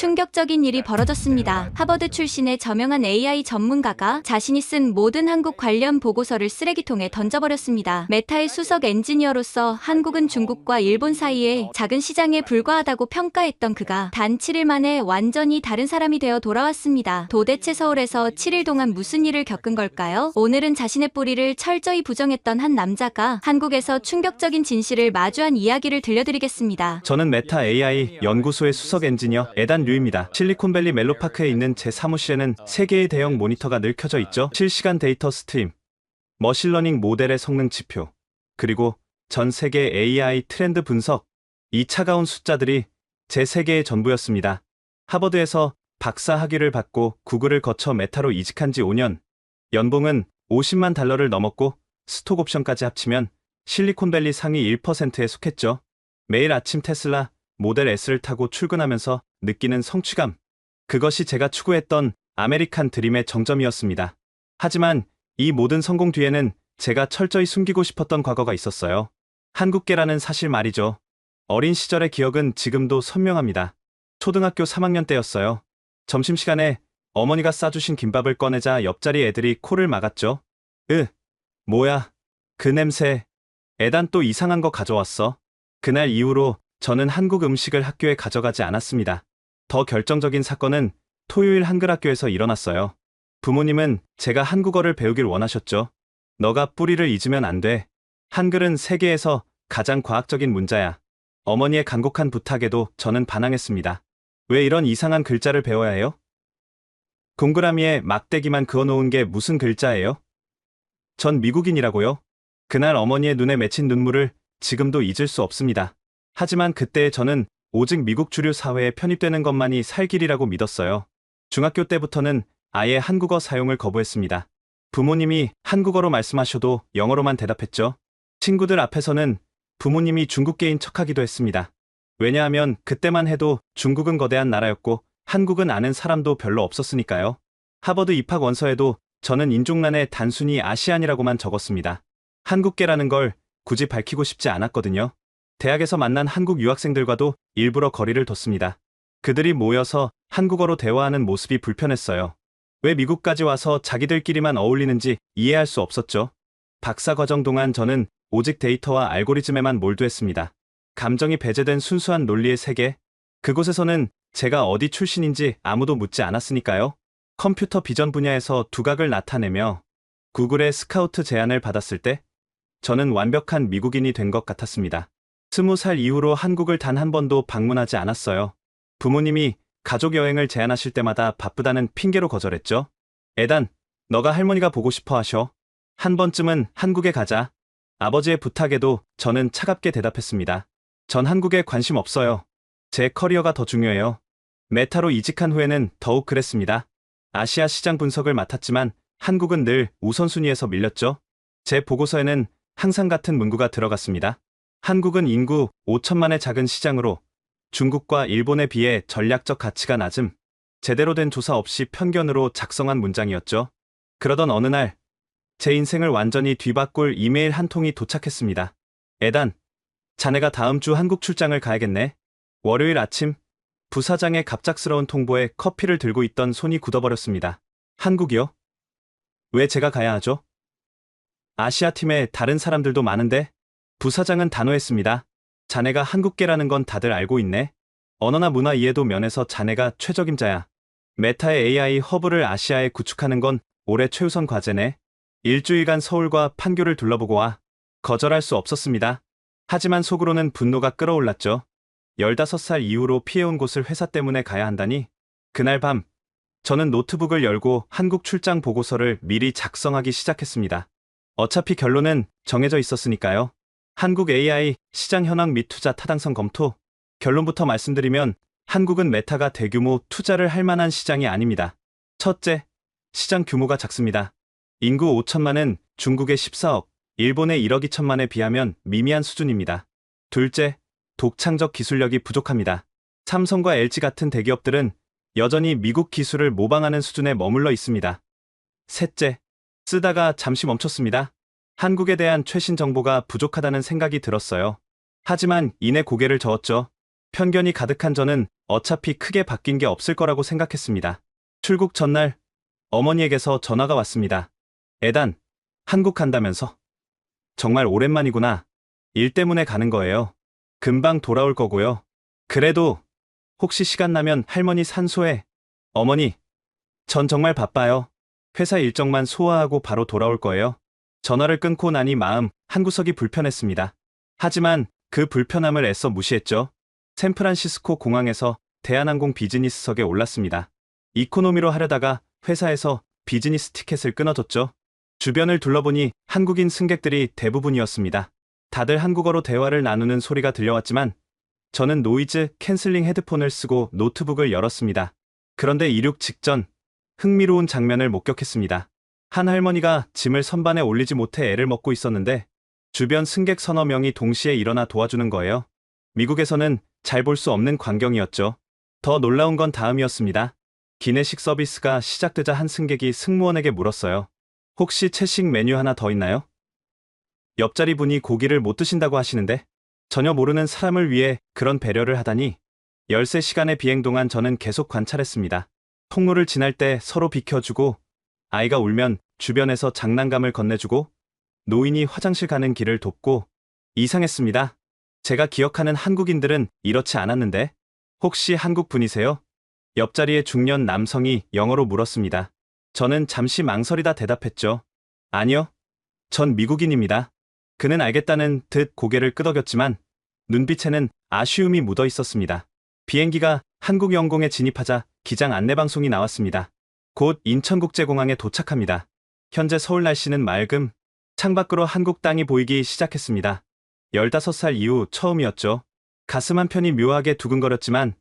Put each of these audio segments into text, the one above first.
충격적인 일이 벌어졌습니다. 하버드 출신의 저명한 AI 전문가가 자신이 쓴 모든 한국 관련 보고서를 쓰레기통에 던져버렸습니다. 메타의 수석 엔지니어로서 한국은 중국과 일본 사이에 작은 시장에 불과하다고 평가했던 그가 단 7일 만에 완전히 다른 사람이 되어 돌아왔습니다. 도대체 서울에서 7일 동안 무슨 일을 겪은 걸까요? 오늘은 자신의 뿌리를 철저히 부정했던 한 남자가 한국에서 충격적인 진실을 마주한 이야기를 들려드리겠습니다. 저는 메타 AI 연구소의 수석 엔지니어 에단 류입니다. 실리콘밸리 멜로파크에 있는 제 사무실에는 3개의 대형 모니터가 늘 켜져 있죠. 실시간 데이터 스트림, 머신러닝 모델의 성능 지표, 그리고 전 세계 AI 트렌드 분석. 이 차가운 숫자들이 제 세계의 전부였습니다. 하버드에서 박사 학위를 받고 구글을 거쳐 메타로 이직한 지 5년. 연봉은 $50만 달러를 넘었고 스톡 옵션까지 합치면 실리콘밸리 상위 1%에 속했죠. 매일 아침 테슬라 모델 S를 타고 출근하면서 느끼는 성취감. 그것이 제가 추구했던 아메리칸 드림의 정점이었습니다. 하지만 이 모든 성공 뒤에는 제가 철저히 숨기고 싶었던 과거가 있었어요. 한국계라는 사실 말이죠. 어린 시절의 기억은 지금도 선명합니다. 초등학교 3학년 때였어요. 점심시간에 어머니가 싸주신 김밥을 꺼내자 옆자리 애들이 코를 막았죠. 뭐야, 그 냄새. 에단 또 이상한 거 가져왔어. 그날 이후로 저는 한국 음식을 학교에 가져가지 않았습니다. 더 결정적인 사건은 토요일 한글학교에서 일어났어요. 부모님은 제가 한국어를 배우길 원하셨죠. 너가 뿌리를 잊으면 안 돼. 한글은 세계에서 가장 과학적인 문자야. 어머니의 간곡한 부탁에도 저는 반항했습니다. 왜 이런 이상한 글자를 배워야 해요? 동그라미에 막대기만 그어놓은 게 무슨 글자예요? 전 미국인이라고요? 그날 어머니의 눈에 맺힌 눈물을 지금도 잊을 수 없습니다. 하지만 그때 저는 오직 미국 주류 사회에 편입되는 것만이 살 길이라고 믿었어요. 중학교 때부터는 아예 한국어 사용을 거부했습니다. 부모님이 한국어로 말씀하셔도 영어로만 대답했죠. 친구들 앞에서는 부모님이 중국계인 척하기도 했습니다. 왜냐하면 그때만 해도 중국은 거대한 나라였고 한국은 아는 사람도 별로 없었으니까요. 하버드 입학 원서에도 저는 인종란에 단순히 아시안이라고만 적었습니다. 한국계라는 걸 굳이 밝히고 싶지 않았거든요. 대학에서 만난 한국 유학생들과도 일부러 거리를 뒀습니다. 그들이 모여서 한국어로 대화하는 모습이 불편했어요. 왜 미국까지 와서 자기들끼리만 어울리는지 이해할 수 없었죠. 박사 과정 동안 저는 오직 데이터와 알고리즘에만 몰두했습니다. 감정이 배제된 순수한 논리의 세계. 그곳에서는 제가 어디 출신인지 아무도 묻지 않았으니까요. 컴퓨터 비전 분야에서 두각을 나타내며 구글의 스카우트 제안을 받았을 때 저는 완벽한 미국인이 된 것 같았습니다. 20살 이후로 한국을 단 한 번도 방문하지 않았어요. 부모님이 가족 여행을 제안하실 때마다 바쁘다는 핑계로 거절했죠. 에단, 너가 할머니가 보고 싶어 하셔. 한 번쯤은 한국에 가자. 아버지의 부탁에도 저는 차갑게 대답했습니다. 전 한국에 관심 없어요. 제 커리어가 더 중요해요. 메타로 이직한 후에는 더욱 그랬습니다. 아시아 시장 분석을 맡았지만 한국은 늘 우선순위에서 밀렸죠. 제 보고서에는 항상 같은 문구가 들어갔습니다. 한국은 인구 5천만의 작은 시장으로 중국과 일본에 비해 전략적 가치가 낮음. 제대로 된 조사 없이 편견으로 작성한 문장이었죠. 그러던 어느 날, 제 인생을 완전히 뒤바꿀 이메일 한 통이 도착했습니다. 에단, 자네가 다음 주 한국 출장을 가야겠네. 월요일 아침, 부사장의 갑작스러운 통보에 커피를 들고 있던 손이 굳어버렸습니다. 한국이요? 왜 제가 가야 하죠? 아시아 팀에 다른 사람들도 많은데? 부사장은 단호했습니다. 자네가 한국계라는 건 다들 알고 있네. 언어나 문화 이해도 면에서 자네가 최적임자야. 메타의 AI 허브를 아시아에 구축하는 건 올해 최우선 과제네. 일주일간 서울과 판교를 둘러보고 와. 거절할 수 없었습니다. 하지만 속으로는 분노가 끓어올랐죠. 15살 이후로 피해온 곳을 회사 때문에 가야 한다니. 그날 밤, 저는 노트북을 열고 한국 출장 보고서를 미리 작성하기 시작했습니다. 어차피 결론은 정해져 있었으니까요. 한국 AI 시장 현황 및 투자 타당성 검토. 결론부터 말씀드리면 한국은 메타가 대규모 투자를 할 만한 시장이 아닙니다. 첫째, 시장 규모가 작습니다. 인구 5천만은 중국의 14억, 일본의 1억 2천만에 비하면 미미한 수준입니다. 둘째, 독창적 기술력이 부족합니다. 삼성과 LG 같은 대기업들은 여전히 미국 기술을 모방하는 수준에 머물러 있습니다. 셋째, 쓰다가 잠시 멈췄습니다. 한국에 대한 최신 정보가 부족하다는 생각이 들었어요. 하지만 이내 고개를 저었죠. 편견이 가득한 저는 어차피 크게 바뀐 게 없을 거라고 생각했습니다. 출국 전날 어머니에게서 전화가 왔습니다. 에단, 한국 간다면서? 정말 오랜만이구나. 일 때문에 가는 거예요. 금방 돌아올 거고요. 그래도 혹시 시간 나면 할머니 산소에. 어머니, 전 정말 바빠요. 회사 일정만 소화하고 바로 돌아올 거예요. 전화를 끊고 나니 마음 한구석이 불편했습니다. 하지만 그 불편함을 애써 무시했죠. 샌프란시스코 공항에서 대한항공 비즈니스석에 올랐습니다. 이코노미로 하려다가 회사에서 비즈니스 티켓을 끊어줬죠. 주변을 둘러보니 한국인 승객들이 대부분이었습니다. 다들 한국어로 대화를 나누는 소리가 들려왔지만 저는 노이즈 캔슬링 헤드폰을 쓰고 노트북을 열었습니다. 그런데 이륙 직전 흥미로운 장면을 목격했습니다. 한 할머니가 짐을 선반에 올리지 못해 애를 먹고 있었는데 주변 승객 서너 명이 동시에 일어나 도와주는 거예요. 미국에서는 잘 볼 수 없는 광경이었죠. 더 놀라운 건 다음이었습니다. 기내식 서비스가 시작되자 한 승객이 승무원에게 물었어요. 혹시 채식 메뉴 하나 더 있나요? 옆자리 분이 고기를 못 드신다고 하시는데 전혀 모르는 사람을 위해 그런 배려를 하다니. 13시간의 비행 동안 저는 계속 관찰했습니다. 통로를 지날 때 서로 비켜주고 아이가 울면 주변에서 장난감을 건네주고 노인이 화장실 가는 길을 돕고. 이상했습니다. 제가 기억하는 한국인들은 이렇지 않았는데. 혹시 한국 분이세요? 옆자리의 중년 남성이 영어로 물었습니다. 저는 잠시 망설이다 대답했죠. 아니요. 전 미국인입니다. 그는 알겠다는 듯 고개를 끄덕였지만 눈빛에는 아쉬움이 묻어 있었습니다. 비행기가 한국 영공에 진입하자 기장 안내방송이 나왔습니다. 곧 인천국제공항에 도착합니다. 현재 서울 날씨는 맑음. 창밖으로 한국 땅이 보이기 시작했습니다. 15살 이후 처음이었죠. 가슴 한편이 묘하게 두근거렸지만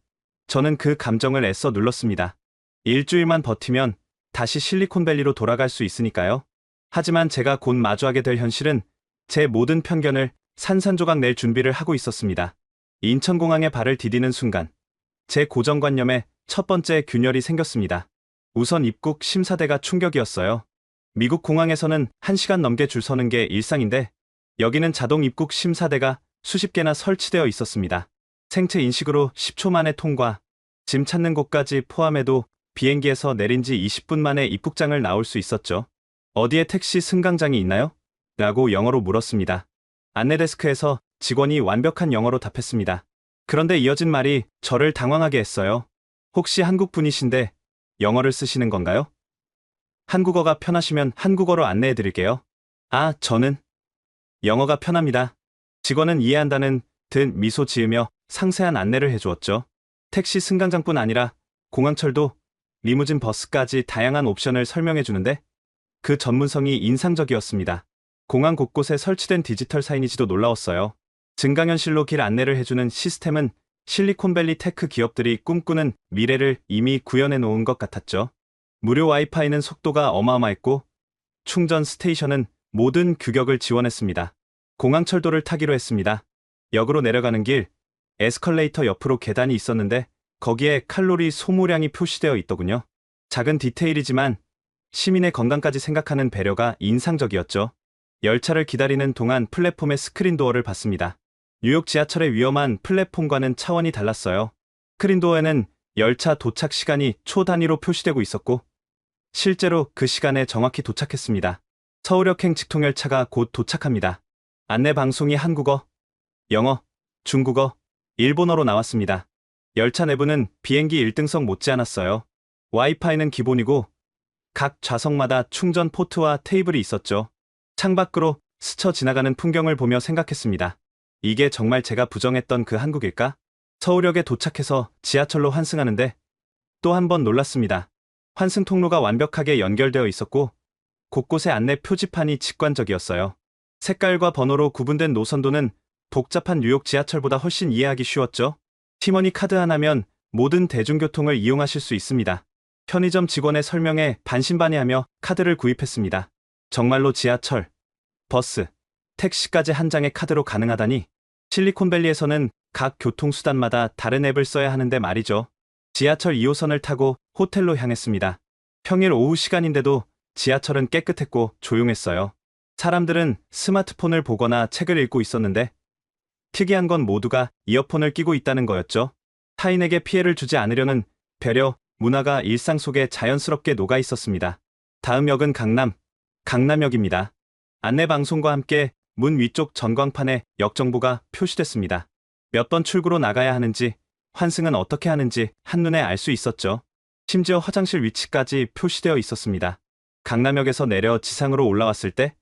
저는 그 감정을 애써 눌렀습니다. 일주일만 버티면 다시 실리콘밸리로 돌아갈 수 있으니까요. 하지만 제가 곧 마주하게 될 현실은 제 모든 편견을 산산조각 낼 준비를 하고 있었습니다. 인천공항에 발을 디디는 순간 제 고정관념에 첫 번째 균열이 생겼습니다. 우선 입국 심사대가 충격이었어요. 미국 공항에서는 1시간 넘게 줄 서는 게 일상인데 여기는 자동 입국 심사대가 수십 개나 설치되어 있었습니다. 생체 인식으로 10초 만에 통과, 짐 찾는 곳까지 포함해도 비행기에서 내린 지 20분 만에 입국장을 나올 수 있었죠. 어디에 택시 승강장이 있나요? 라고 영어로 물었습니다. 안내데스크에서 직원이 완벽한 영어로 답했습니다. 그런데 이어진 말이 저를 당황하게 했어요. 혹시 한국 분이신데 영어를 쓰시는 건가요? 한국어가 편하시면 한국어로 안내해 드릴게요. 아, 저는 영어가 편합니다. 직원은 이해한다는 듯 미소 지으며 상세한 안내를 해주었죠. 택시 승강장뿐 아니라 공항철도, 리무진 버스까지 다양한 옵션을 설명해 주는데 그 전문성이 인상적이었습니다. 공항 곳곳에 설치된 디지털 사이니지도 놀라웠어요. 증강현실로 길 안내를 해주는 시스템은 실리콘밸리 테크 기업들이 꿈꾸는 미래를 이미 구현해 놓은 것 같았죠. 무료 와이파이는 속도가 어마어마했고 충전 스테이션은 모든 규격을 지원했습니다. 공항철도를 타기로 했습니다. 역으로 내려가는 길, 에스컬레이터 옆으로 계단이 있었는데 거기에 칼로리 소모량이 표시되어 있더군요. 작은 디테일이지만 시민의 건강까지 생각하는 배려가 인상적이었죠. 열차를 기다리는 동안 플랫폼의 스크린도어를 봤습니다. 뉴욕 지하철의 위험한 플랫폼과는 차원이 달랐어요. 스크린도어에는 열차 도착 시간이 초 단위로 표시되고 있었고 실제로 그 시간에 정확히 도착했습니다. 서울역행 직통열차가 곧 도착합니다. 안내 방송이 한국어, 영어, 중국어, 일본어로 나왔습니다. 열차 내부는 비행기 1등석 못지않았어요. 와이파이는 기본이고 각 좌석마다 충전 포트와 테이블이 있었죠. 창밖으로 스쳐 지나가는 풍경을 보며 생각했습니다. 이게 정말 제가 부정했던 그 한국일까? 서울역에 도착해서 지하철로 환승하는데 또 한 번 놀랐습니다. 환승 통로가 완벽하게 연결되어 있었고 곳곳에 안내 표지판이 직관적이었어요. 색깔과 번호로 구분된 노선도는 복잡한 뉴욕 지하철보다 훨씬 이해하기 쉬웠죠. 티머니 카드 하나면 모든 대중교통을 이용하실 수 있습니다. 편의점 직원의 설명에 반신반의하며 카드를 구입했습니다. 정말로 지하철, 버스, 택시까지 한 장의 카드로 가능하다니. 실리콘밸리에서는 각 교통수단마다 다른 앱을 써야 하는데 말이죠. 지하철 2호선을 타고 호텔로 향했습니다. 평일 오후 시간인데도 지하철은 깨끗했고 조용했어요. 사람들은 스마트폰을 보거나 책을 읽고 있었는데 특이한 건 모두가 이어폰을 끼고 있다는 거였죠. 타인에게 피해를 주지 않으려는 배려, 문화가 일상 속에 자연스럽게 녹아 있었습니다. 다음 역은 강남역입니다. 안내방송과 함께 문 위쪽 전광판에 역 정보가 표시됐습니다. 몇 번 출구로 나가야 하는지, 환승은 어떻게 하는지 한눈에 알 수 있었죠. 심지어 화장실 위치까지 표시되어 있었습니다. 강남역에서 내려 지상으로 올라왔을 때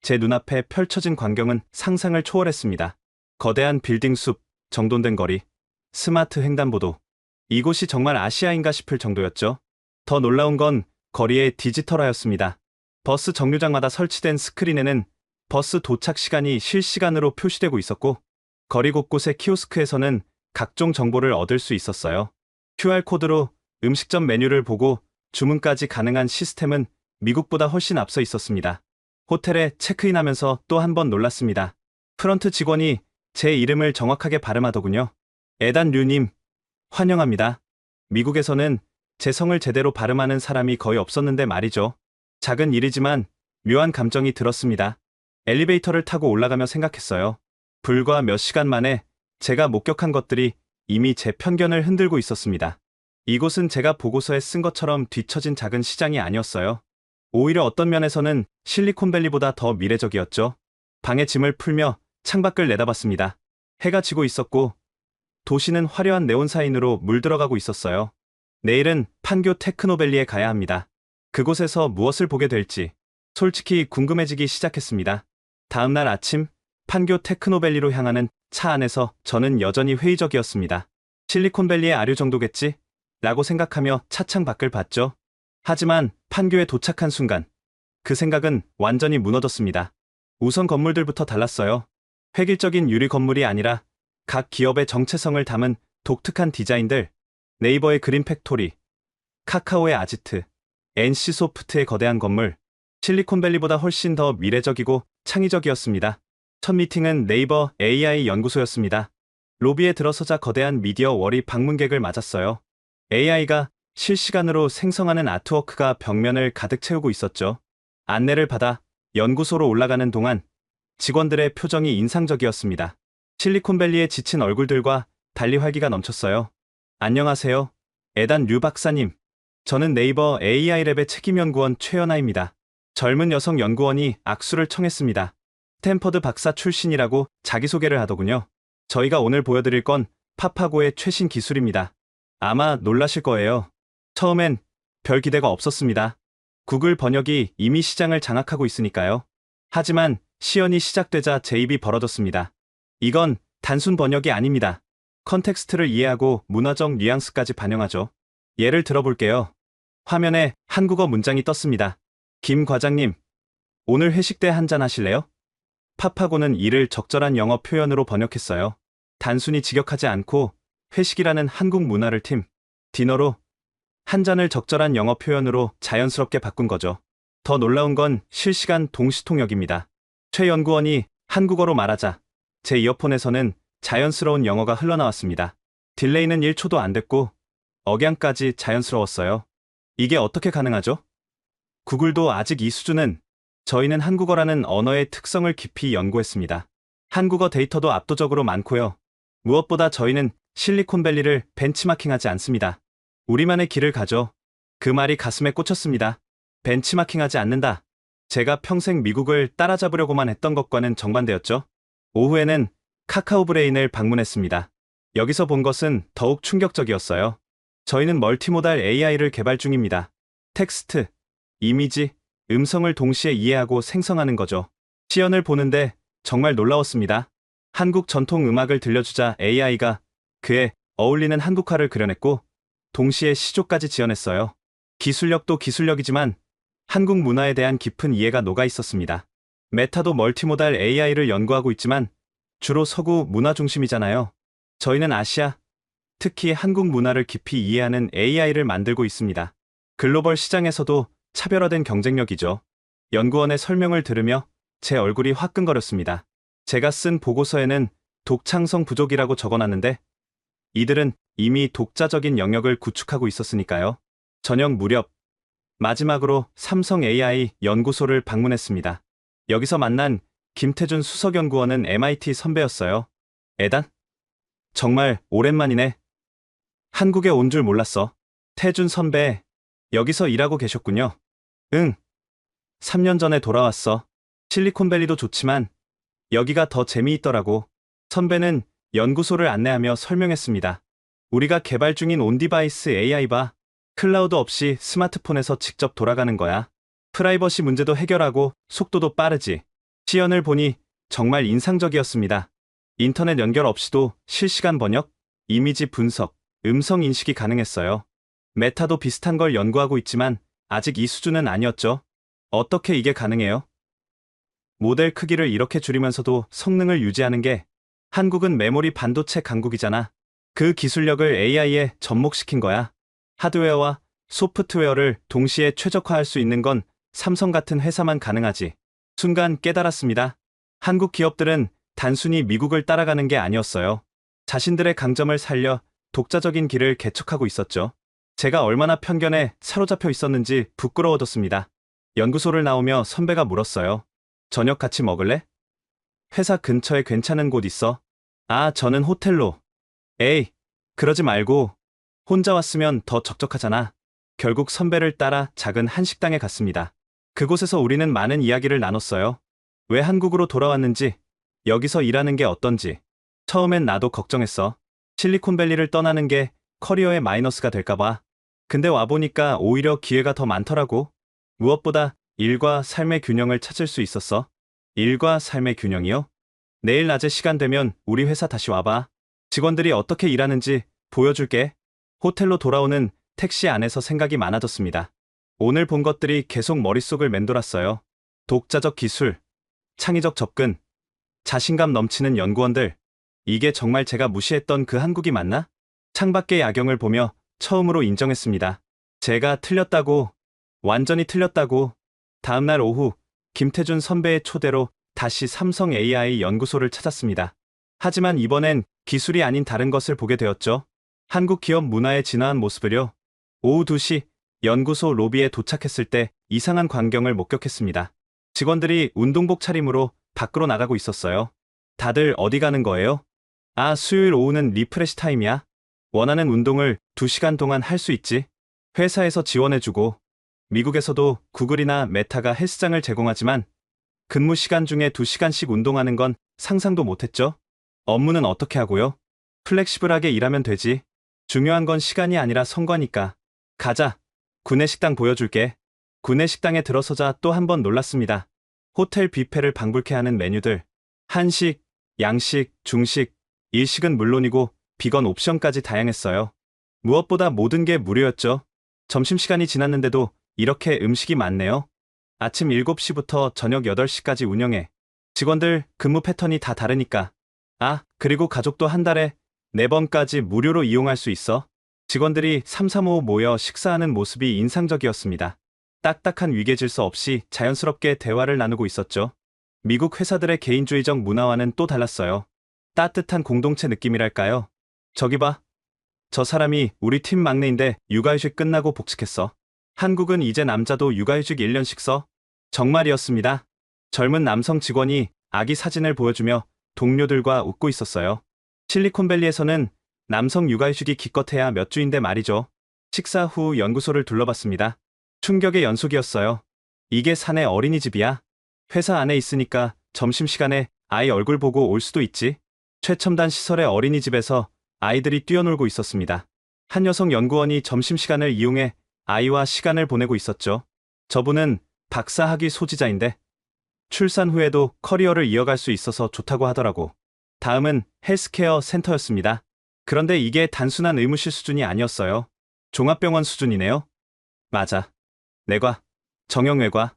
제 눈앞에 펼쳐진 광경은 상상을 초월했습니다. 거대한 빌딩 숲, 정돈된 거리, 스마트 횡단보도. 이곳이 정말 아시아인가 싶을 정도였죠. 더 놀라운 건 거리의 디지털화였습니다. 버스 정류장마다 설치된 스크린에는 버스 도착 시간이 실시간으로 표시되고 있었고, 거리 곳곳의 키오스크에서는 각종 정보를 얻을 수 있었어요. QR코드로 음식점 메뉴를 보고 주문까지 가능한 시스템은 미국보다 훨씬 앞서 있었습니다. 호텔에 체크인하면서 또 한 번 놀랐습니다. 프런트 직원이 제 이름을 정확하게 발음하더군요. 에단 류님, 환영합니다. 미국에서는 제 성을 제대로 발음하는 사람이 거의 없었는데 말이죠. 작은 일이지만 묘한 감정이 들었습니다. 엘리베이터를 타고 올라가며 생각했어요. 불과 몇 시간 만에 제가 목격한 것들이 이미 제 편견을 흔들고 있었습니다. 이곳은 제가 보고서에 쓴 것처럼 뒤처진 작은 시장이 아니었어요. 오히려 어떤 면에서는 실리콘밸리보다 더 미래적이었죠. 방에 짐을 풀며 창밖을 내다봤습니다. 해가 지고 있었고 도시는 화려한 네온사인으로 물들어가고 있었어요. 내일은 판교 테크노밸리에 가야 합니다. 그곳에서 무엇을 보게 될지 솔직히 궁금해지기 시작했습니다. 다음 날 아침 판교 테크노밸리로 향하는 차 안에서 저는 여전히 회의적이었습니다. 실리콘밸리의 아류 정도겠지? 라고 생각하며 차창 밖을 봤죠. 하지만 판교에 도착한 순간 그 생각은 완전히 무너졌습니다. 우선 건물들부터 달랐어요. 획일적인 유리 건물이 아니라 각 기업의 정체성을 담은 독특한 디자인들, 네이버의 그린 팩토리, 카카오의 아지트, NC소프트의 거대한 건물, 실리콘밸리보다 훨씬 더 미래적이고 창의적이었습니다. 첫 미팅은 네이버 AI 연구소였습니다. 로비에 들어서자 거대한 미디어 월이 방문객을 맞았어요. AI가 실시간으로 생성하는 아트워크가 벽면을 가득 채우고 있었죠. 안내를 받아 연구소로 올라가는 동안 직원들의 표정이 인상적이었습니다. 실리콘밸리의 지친 얼굴들과 달리 활기가 넘쳤어요. 안녕하세요. 에단 류 박사님. 저는 네이버 AI랩의 책임연구원 최연아입니다. 젊은 여성 연구원이 악수를 청했습니다. 스탠퍼드 박사 출신이라고 자기소개를 하더군요. 저희가 오늘 보여드릴 건 파파고의 최신 기술입니다. 아마 놀라실 거예요. 처음엔 별 기대가 없었습니다. 구글 번역이 이미 시장을 장악하고 있으니까요. 하지만 시연이 시작되자 제 입이 벌어졌습니다. 이건 단순 번역이 아닙니다. 컨텍스트를 이해하고 문화적 뉘앙스까지 반영하죠. 예를 들어볼게요. 화면에 한국어 문장이 떴습니다. 김 과장님, 오늘 회식 때 한잔 하실래요? 파파고는 이를 적절한 영어 표현으로 번역했어요. 단순히 직역하지 않고 회식이라는 한국 문화를 디너로 한 잔을 적절한 영어 표현으로 자연스럽게 바꾼 거죠. 더 놀라운 건 실시간 동시통역입니다. 최 연구원이 한국어로 말하자 제 이어폰에서는 자연스러운 영어가 흘러나왔습니다. 딜레이는 1초도 안 됐고 억양까지 자연스러웠어요. 이게 어떻게 가능하죠? 구글도 아직 이 수준은 저희는 한국어라는 언어의 특성을 깊이 연구했습니다. 한국어 데이터도 압도적으로 많고요. 무엇보다 저희는 실리콘밸리를 벤치마킹하지 않습니다. 우리만의 길을 가죠. 그 말이 가슴에 꽂혔습니다. 벤치마킹하지 않는다. 제가 평생 미국을 따라잡으려고만 했던 것과는 정반대였죠. 오후에는 카카오 브레인을 방문했습니다. 여기서 본 것은 더욱 충격적이었어요. 저희는 멀티모달 AI를 개발 중입니다. 텍스트, 이미지, 음성을 동시에 이해하고 생성하는 거죠. 시연을 보는데 정말 놀라웠습니다. 한국 전통 음악을 들려주자 AI가 그에 어울리는 한국화를 그려냈고 동시에 시조까지 지어냈어요. 기술력도 기술력이지만 한국 문화에 대한 깊은 이해가 녹아 있었습니다. 메타도 멀티모달 AI를 연구하고 있지만 주로 서구 문화 중심이잖아요. 저희는 아시아, 특히 한국 문화를 깊이 이해하는 AI를 만들고 있습니다. 글로벌 시장에서도 차별화된 경쟁력이죠. 연구원의 설명을 들으며 제 얼굴이 화끈거렸습니다. 제가 쓴 보고서에는 독창성 부족이라고 적어놨는데 이들은 이미 독자적인 영역을 구축하고 있었으니까요. 저녁 무렵 마지막으로 삼성 AI 연구소를 방문했습니다. 여기서 만난 김태준 수석연구원은 MIT 선배였어요. 에단? 정말 오랜만이네. 한국에 온 줄 몰랐어. 태준 선배, 여기서 일하고 계셨군요. 응, 3년 전에 돌아왔어. 실리콘밸리도 좋지만 여기가 더 재미있더라고. 선배는 연구소를 안내하며 설명했습니다. 우리가 개발 중인 온디바이스 AI바, 클라우드 없이 스마트폰에서 직접 돌아가는 거야. 프라이버시 문제도 해결하고 속도도 빠르지. 시연을 보니 정말 인상적이었습니다. 인터넷 연결 없이도 실시간 번역, 이미지 분석, 음성 인식이 가능했어요. 메타도 비슷한 걸 연구하고 있지만 아직 이 수준은 아니었죠. 어떻게 이게 가능해요? 모델 크기를 이렇게 줄이면서도 성능을 유지하는 게 한국은 메모리 반도체 강국이잖아. 그 기술력을 AI에 접목시킨 거야. 하드웨어와 소프트웨어를 동시에 최적화할 수 있는 건 삼성 같은 회사만 가능하지. 순간 깨달았습니다. 한국 기업들은 단순히 미국을 따라가는 게 아니었어요. 자신들의 강점을 살려 독자적인 길을 개척하고 있었죠. 제가 얼마나 편견에 사로잡혀 있었는지 부끄러워졌습니다. 연구소를 나오며 선배가 물었어요. 저녁 같이 먹을래? 회사 근처에 괜찮은 곳 있어? 아, 저는 호텔로. 에이, 그러지 말고. 혼자 왔으면 더 적적하잖아. 결국 선배를 따라 작은 한식당에 갔습니다. 그곳에서 우리는 많은 이야기를 나눴어요. 왜 한국으로 돌아왔는지, 여기서 일하는 게 어떤지. 처음엔 나도 걱정했어. 실리콘밸리를 떠나는 게 커리어의 마이너스가 될까봐. 근데 와보니까 오히려 기회가 더 많더라고. 무엇보다 일과 삶의 균형을 찾을 수 있었어. 일과 삶의 균형이요? 내일 낮에 시간 되면 우리 회사 다시 와봐. 직원들이 어떻게 일하는지 보여줄게. 호텔로 돌아오는 택시 안에서 생각이 많아졌습니다. 오늘 본 것들이 계속 머릿속을 맴돌았어요. 독자적 기술, 창의적 접근, 자신감 넘치는 연구원들. 이게 정말 제가 무시했던 그 한국이 맞나? 창밖의 야경을 보며 처음으로 인정했습니다. 제가 틀렸다고, 완전히 틀렸다고. 다음날 오후, 김태준 선배의 초대로 다시 삼성 AI 연구소를 찾았습니다. 하지만 이번엔 기술이 아닌 다른 것을 보게 되었죠. 한국 기업 문화의 진화한 모습을요. 오후 2시, 연구소 로비에 도착했을 때 이상한 광경을 목격했습니다. 직원들이 운동복 차림으로 밖으로 나가고 있었어요. 다들 어디 가는 거예요? 아, 수요일 오후는 리프레시 타임이야. 원하는 운동을 2시간 동안 할 수 있지. 회사에서 지원해주고, 미국에서도 구글이나 메타가 헬스장을 제공하지만 근무 시간 중에 2시간씩 운동하는 건 상상도 못했죠. 업무는 어떻게 하고요? 플렉시블하게 일하면 되지. 중요한 건 시간이 아니라 성과니까. 가자. 구내식당 보여줄게. 구내식당에 들어서자 또 한 번 놀랐습니다. 호텔 뷔페를 방불케 하는 메뉴들. 한식, 양식, 중식, 일식은 물론이고 비건 옵션까지 다양했어요. 무엇보다 모든 게 무료였죠. 점심시간이 지났는데도 이렇게 음식이 많네요. 아침 7시부터 저녁 8시까지 운영해. 직원들 근무 패턴이 다 다르니까. 아, 그리고 가족도 한 달에 4번까지 무료로 이용할 수 있어. 직원들이 335 모여 식사하는 모습이 인상적이었습니다. 딱딱한 위계질서 없이 자연스럽게 대화를 나누고 있었죠. 미국 회사들의 개인주의적 문화와는 또 달랐어요. 따뜻한 공동체 느낌이랄까요? 저기 봐. 저 사람이 우리 팀 막내인데 육아휴직 끝나고 복직했어. 한국은 이제 남자도 육아휴직 1년씩 써. 정말이었습니다. 젊은 남성 직원이 아기 사진을 보여주며 동료들과 웃고 있었어요. 실리콘밸리에서는 남성 육아휴직이 기껏해야 몇 주인데 말이죠. 식사 후 연구소를 둘러봤습니다. 충격의 연속이었어요. 이게 사내 어린이집이야. 회사 안에 있으니까 점심시간에 아이 얼굴 보고 올 수도 있지. 최첨단 시설의 어린이집에서 아이들이 뛰어놀고 있었습니다. 한 여성 연구원이 점심시간을 이용해 아이와 시간을 보내고 있었죠. 저분은 박사학위 소지자인데 출산 후에도 커리어를 이어갈 수 있어서 좋다고 하더라고. 다음은 헬스케어 센터였습니다. 그런데 이게 단순한 의무실 수준이 아니었어요. 종합병원 수준이네요. 맞아. 내과, 정형외과,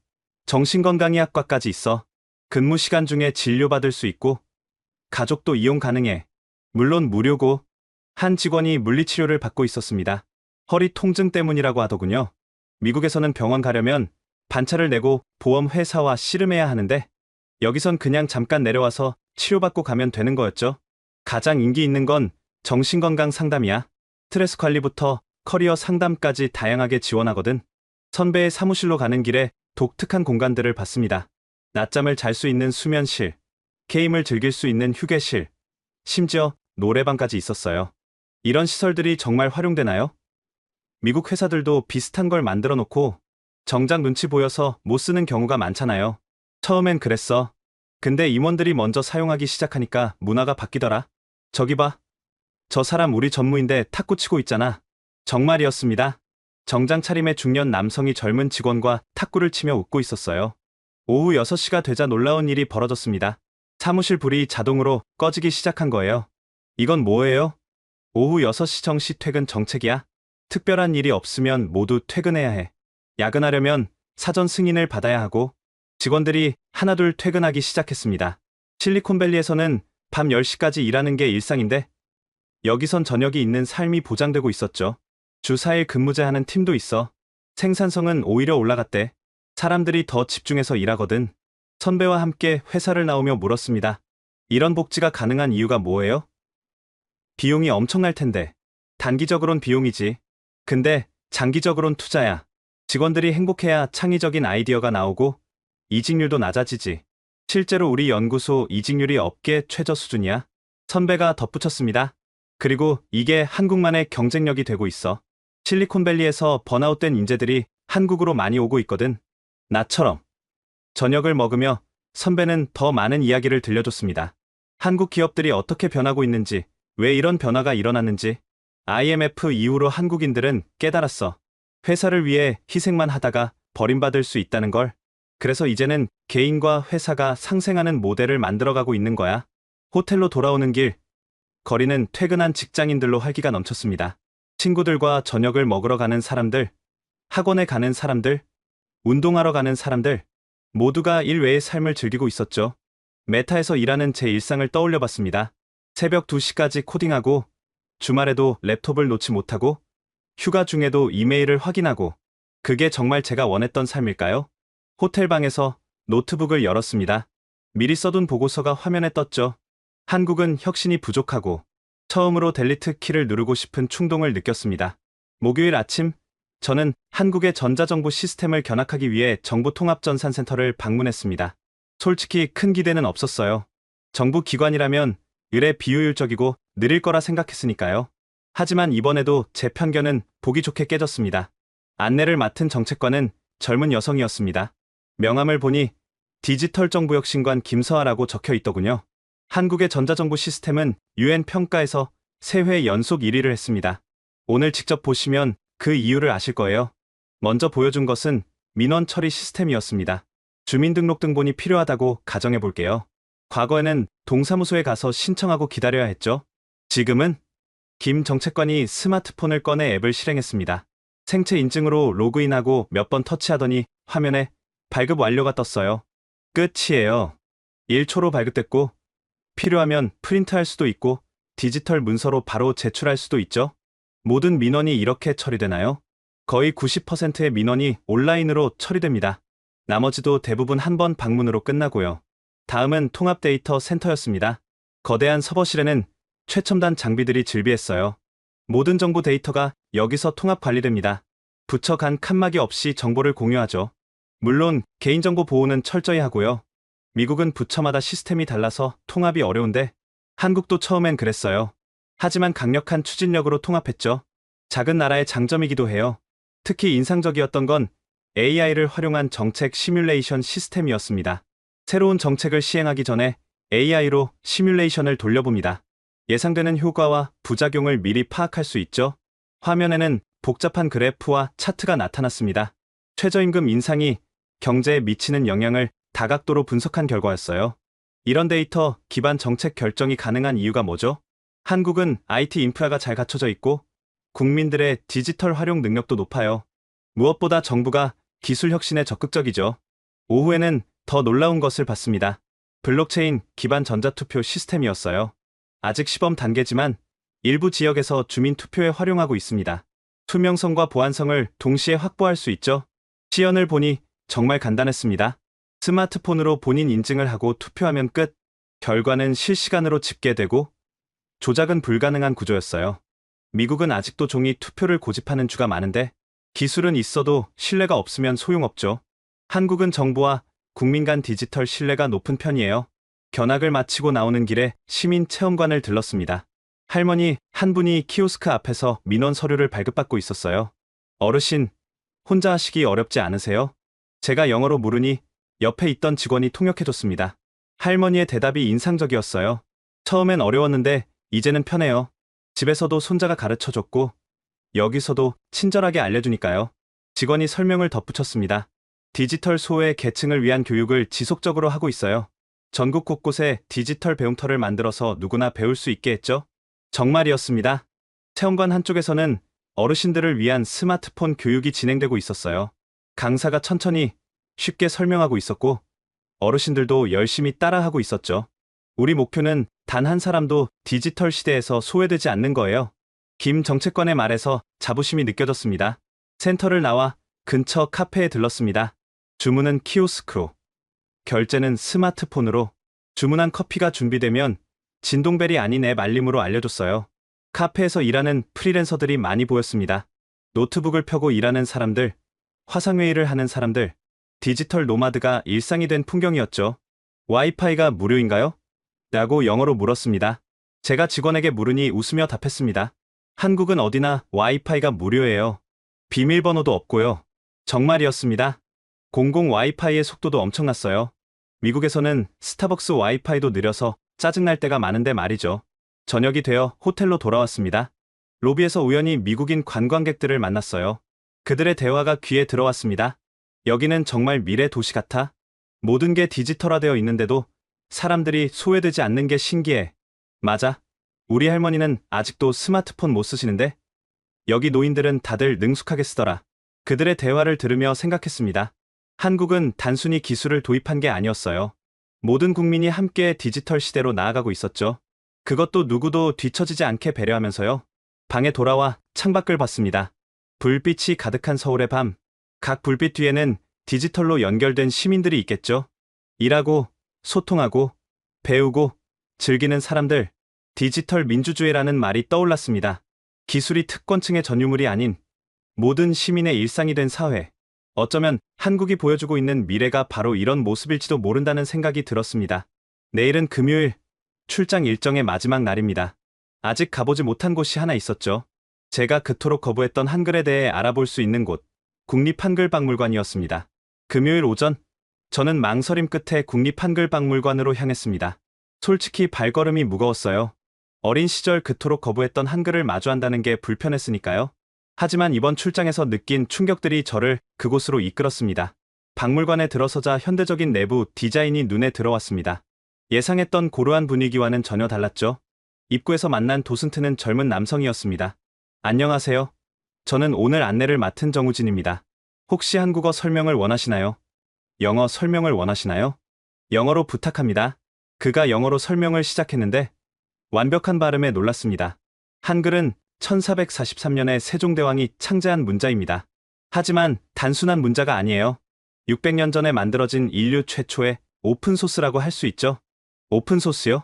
정신건강의학과까지 있어. 근무 시간 중에 진료받을 수 있고 가족도 이용 가능해. 물론 무료고. 한 직원이 물리치료를 받고 있었습니다. 허리 통증 때문이라고 하더군요. 미국에서는 병원 가려면 반차를 내고 보험 회사와 씨름해야 하는데 여기선 그냥 잠깐 내려와서 치료받고 가면 되는 거였죠. 가장 인기 있는 건 정신건강 상담이야. 스트레스 관리부터 커리어 상담까지 다양하게 지원하거든. 선배의 사무실로 가는 길에 독특한 공간들을 봤습니다. 낮잠을 잘 수 있는 수면실, 게임을 즐길 수 있는 휴게실, 심지어 노래방까지 있었어요. 이런 시설들이 정말 활용되나요? 미국 회사들도 비슷한 걸 만들어 놓고 정작 눈치 보여서 못 쓰는 경우가 많잖아요. 처음엔 그랬어. 근데 임원들이 먼저 사용하기 시작하니까 문화가 바뀌더라. 저기 봐. 저 사람 우리 전무인데 탁구 치고 있잖아. 정말이었습니다. 정장 차림의 중년 남성이 젊은 직원과 탁구를 치며 웃고 있었어요. 오후 6시가 되자 놀라운 일이 벌어졌습니다. 사무실 불이 자동으로 꺼지기 시작한 거예요. 이건 뭐예요? 오후 6시 정시 퇴근 정책이야? 특별한 일이 없으면 모두 퇴근해야 해. 야근하려면 사전 승인을 받아야 하고 직원들이 하나둘 퇴근하기 시작했습니다. 실리콘밸리에서는 밤 10시까지 일하는 게 일상인데 여기선 저녁이 있는 삶이 보장되고 있었죠. 주 4일 근무제 하는 팀도 있어. 생산성은 오히려 올라갔대. 사람들이 더 집중해서 일하거든. 선배와 함께 회사를 나오며 물었습니다. 이런 복지가 가능한 이유가 뭐예요? 비용이 엄청날 텐데. 단기적으론 비용이지. 근데 장기적으론 투자야. 직원들이 행복해야 창의적인 아이디어가 나오고 이직률도 낮아지지. 실제로 우리 연구소 이직률이 업계 최저 수준이야. 선배가 덧붙였습니다. 그리고 이게 한국만의 경쟁력이 되고 있어. 실리콘밸리에서 번아웃된 인재들이 한국으로 많이 오고 있거든. 나처럼. 저녁을 먹으며 선배는 더 많은 이야기를 들려줬습니다. 한국 기업들이 어떻게 변하고 있는지, 왜 이런 변화가 일어났는지. IMF 이후로 한국인들은 깨달았어. 회사를 위해 희생만 하다가 버림받을 수 있다는 걸. 그래서 이제는 개인과 회사가 상생하는 모델을 만들어가고 있는 거야. 호텔로 돌아오는 길, 거리는 퇴근한 직장인들로 활기가 넘쳤습니다. 친구들과 저녁을 먹으러 가는 사람들, 학원에 가는 사람들, 운동하러 가는 사람들, 모두가 일외의 삶을 즐기고 있었죠. 메타에서 일하는 제 일상을 떠올려 봤습니다. 새벽 2시까지 코딩하고, 주말에도 랩톱을 놓지 못하고, 휴가 중에도 이메일을 확인하고, 그게 정말 제가 원했던 삶일까요? 호텔방에서 노트북을 열었습니다. 미리 써둔 보고서가 화면에 떴죠. 한국은 혁신이 부족하고 처음으로 델리트 키를 누르고 싶은 충동을 느꼈습니다. 목요일 아침, 저는 한국의 전자정부 시스템을 견학하기 위해 정부통합전산센터를 방문했습니다. 솔직히 큰 기대는 없었어요. 정부 기관이라면 의뢰 비효율적이고 느릴 거라 생각했으니까요. 하지만 이번에도 제 편견은 보기 좋게 깨졌습니다. 안내를 맡은 정책관은 젊은 여성이었습니다. 명함을 보니 디지털 정부혁신관 김서아라고 적혀 있더군요. 한국의 전자정부 시스템은 UN 평가에서 3회 연속 1위를 했습니다. 오늘 직접 보시면 그 이유를 아실 거예요. 먼저 보여준 것은 민원 처리 시스템이었습니다. 주민등록등본이 필요하다고 가정해 볼게요. 과거에는 동사무소에 가서 신청하고 기다려야 했죠. 지금은 김 정책관이 스마트폰을 꺼내 앱을 실행했습니다. 생체 인증으로 로그인하고 몇 번 터치하더니 화면에 발급 완료가 떴어요. 끝이에요. 1초로 발급됐고 필요하면 프린트할 수도 있고 디지털 문서로 바로 제출할 수도 있죠. 모든 민원이 이렇게 처리되나요? 거의 90%의 민원이 온라인으로 처리됩니다. 나머지도 대부분 한 번 방문으로 끝나고요. 다음은 통합 데이터 센터였습니다. 거대한 서버실에는 최첨단 장비들이 즐비했어요. 모든 정부 데이터가 여기서 통합 관리됩니다. 부처 간 칸막이 없이 정보를 공유하죠. 물론 개인정보 보호는 철저히 하고요. 미국은 부처마다 시스템이 달라서 통합이 어려운데 한국도 처음엔 그랬어요. 하지만 강력한 추진력으로 통합했죠. 작은 나라의 장점이기도 해요. 특히 인상적이었던 건 AI를 활용한 정책 시뮬레이션 시스템이었습니다. 새로운 정책을 시행하기 전에 AI로 시뮬레이션을 돌려봅니다. 예상되는 효과와 부작용을 미리 파악할 수 있죠. 화면에는 복잡한 그래프와 차트가 나타났습니다. 최저임금 인상이 경제에 미치는 영향을 다각도로 분석한 결과였어요. 이런 데이터 기반 정책 결정이 가능한 이유가 뭐죠? 한국은 IT 인프라가 잘 갖춰져 있고 국민들의 디지털 활용 능력도 높아요. 무엇보다 정부가 기술 혁신에 적극적이죠. 오후에는 더 놀라운 것을 봤습니다. 블록체인 기반 전자투표 시스템이었어요. 아직 시범 단계지만 일부 지역에서 주민 투표에 활용하고 있습니다. 투명성과 보안성을 동시에 확보할 수 있죠. 시연을 보니 정말 간단했습니다. 스마트폰으로 본인 인증을 하고 투표하면 끝. 결과는 실시간으로 집계되고 조작은 불가능한 구조였어요. 미국은 아직도 종이 투표를 고집하는 주가 많은데 기술은 있어도 신뢰가 없으면 소용없죠. 한국은 정부와 국민 간 디지털 신뢰가 높은 편이에요. 견학을 마치고 나오는 길에 시민체험관을 들렀습니다. 할머니 한 분이 키오스크 앞에서 민원 서류를 발급받고 있었어요. 어르신, 혼자 하시기 어렵지 않으세요? 제가 영어로 물으니 옆에 있던 직원이 통역해줬습니다. 할머니의 대답이 인상적이었어요. 처음엔 어려웠는데 이제는 편해요. 집에서도 손자가 가르쳐줬고 여기서도 친절하게 알려주니까요. 직원이 설명을 덧붙였습니다. 디지털 소외 계층을 위한 교육을 지속적으로 하고 있어요. 전국 곳곳에 디지털 배움터를 만들어서 누구나 배울 수 있게 했죠. 정말이었습니다. 체험관 한쪽에서는 어르신들을 위한 스마트폰 교육이 진행되고 있었어요. 강사가 천천히 쉽게 설명하고 있었고 어르신들도 열심히 따라하고 있었죠. 우리 목표는 단 한 사람도 디지털 시대에서 소외되지 않는 거예요. 김 정책관의 말에서 자부심이 느껴졌습니다. 센터를 나와 근처 카페에 들렀습니다. 주문은 키오스크로, 결제는 스마트폰으로. 주문한 커피가 준비되면 진동벨이 아닌 앱 알림으로 알려줬어요. 카페에서 일하는 프리랜서들이 많이 보였습니다. 노트북을 펴고 일하는 사람들, 화상회의를 하는 사람들, 디지털 노마드가 일상이 된 풍경이었죠. 와이파이가 무료인가요? 라고 영어로 물었습니다. 제가 직원에게 물으니 웃으며 답했습니다. 한국은 어디나 와이파이가 무료예요. 비밀번호도 없고요. 정말이었습니다. 공공 와이파이의 속도도 엄청났어요. 미국에서는 스타벅스 와이파이도 느려서 짜증날 때가 많은데 말이죠. 저녁이 되어 호텔로 돌아왔습니다. 로비에서 우연히 미국인 관광객들을 만났어요. 그들의 대화가 귀에 들어왔습니다. 여기는 정말 미래 도시 같아. 모든 게 디지털화되어 있는데도 사람들이 소외되지 않는 게 신기해. 맞아. 우리 할머니는 아직도 스마트폰 못 쓰시는데? 여기 노인들은 다들 능숙하게 쓰더라. 그들의 대화를 들으며 생각했습니다. 한국은 단순히 기술을 도입한 게 아니었어요. 모든 국민이 함께 디지털 시대로 나아가고 있었죠. 그것도 누구도 뒤처지지 않게 배려하면서요. 방에 돌아와 창밖을 봤습니다. 불빛이 가득한 서울의 밤. 각 불빛 뒤에는 디지털로 연결된 시민들이 있겠죠. 일하고, 소통하고, 배우고, 즐기는 사람들. 디지털 민주주의라는 말이 떠올랐습니다. 기술이 특권층의 전유물이 아닌 모든 시민의 일상이 된 사회. 어쩌면 한국이 보여주고 있는 미래가 바로 이런 모습일지도 모른다는 생각이 들었습니다. 내일은 금요일, 출장 일정의 마지막 날입니다. 아직 가보지 못한 곳이 하나 있었죠. 제가 그토록 거부했던 한글에 대해 알아볼 수 있는 곳, 국립한글박물관이었습니다. 금요일 오전, 저는 망설임 끝에 국립한글박물관으로 향했습니다. 솔직히 발걸음이 무거웠어요. 어린 시절 그토록 거부했던 한글을 마주한다는 게 불편했으니까요. 하지만 이번 출장에서 느낀 충격들이 저를 그곳으로 이끌었습니다. 박물관에 들어서자 현대적인 내부 디자인이 눈에 들어왔습니다. 예상했던 고루한 분위기와는 전혀 달랐죠. 입구에서 만난 도슨트는 젊은 남성이었습니다. 안녕하세요. 저는 오늘 안내를 맡은 정우진입니다. 혹시 한국어 설명을 원하시나요? 영어 설명을 원하시나요? 영어로 부탁합니다. 그가 영어로 설명을 시작했는데 완벽한 발음에 놀랐습니다. 한글은 1443년에 세종대왕이 창제한 문자입니다. 하지만 단순한 문자가 아니에요. 600년 전에 만들어진 인류 최초의 오픈소스라고 할 수 있죠. 오픈소스요?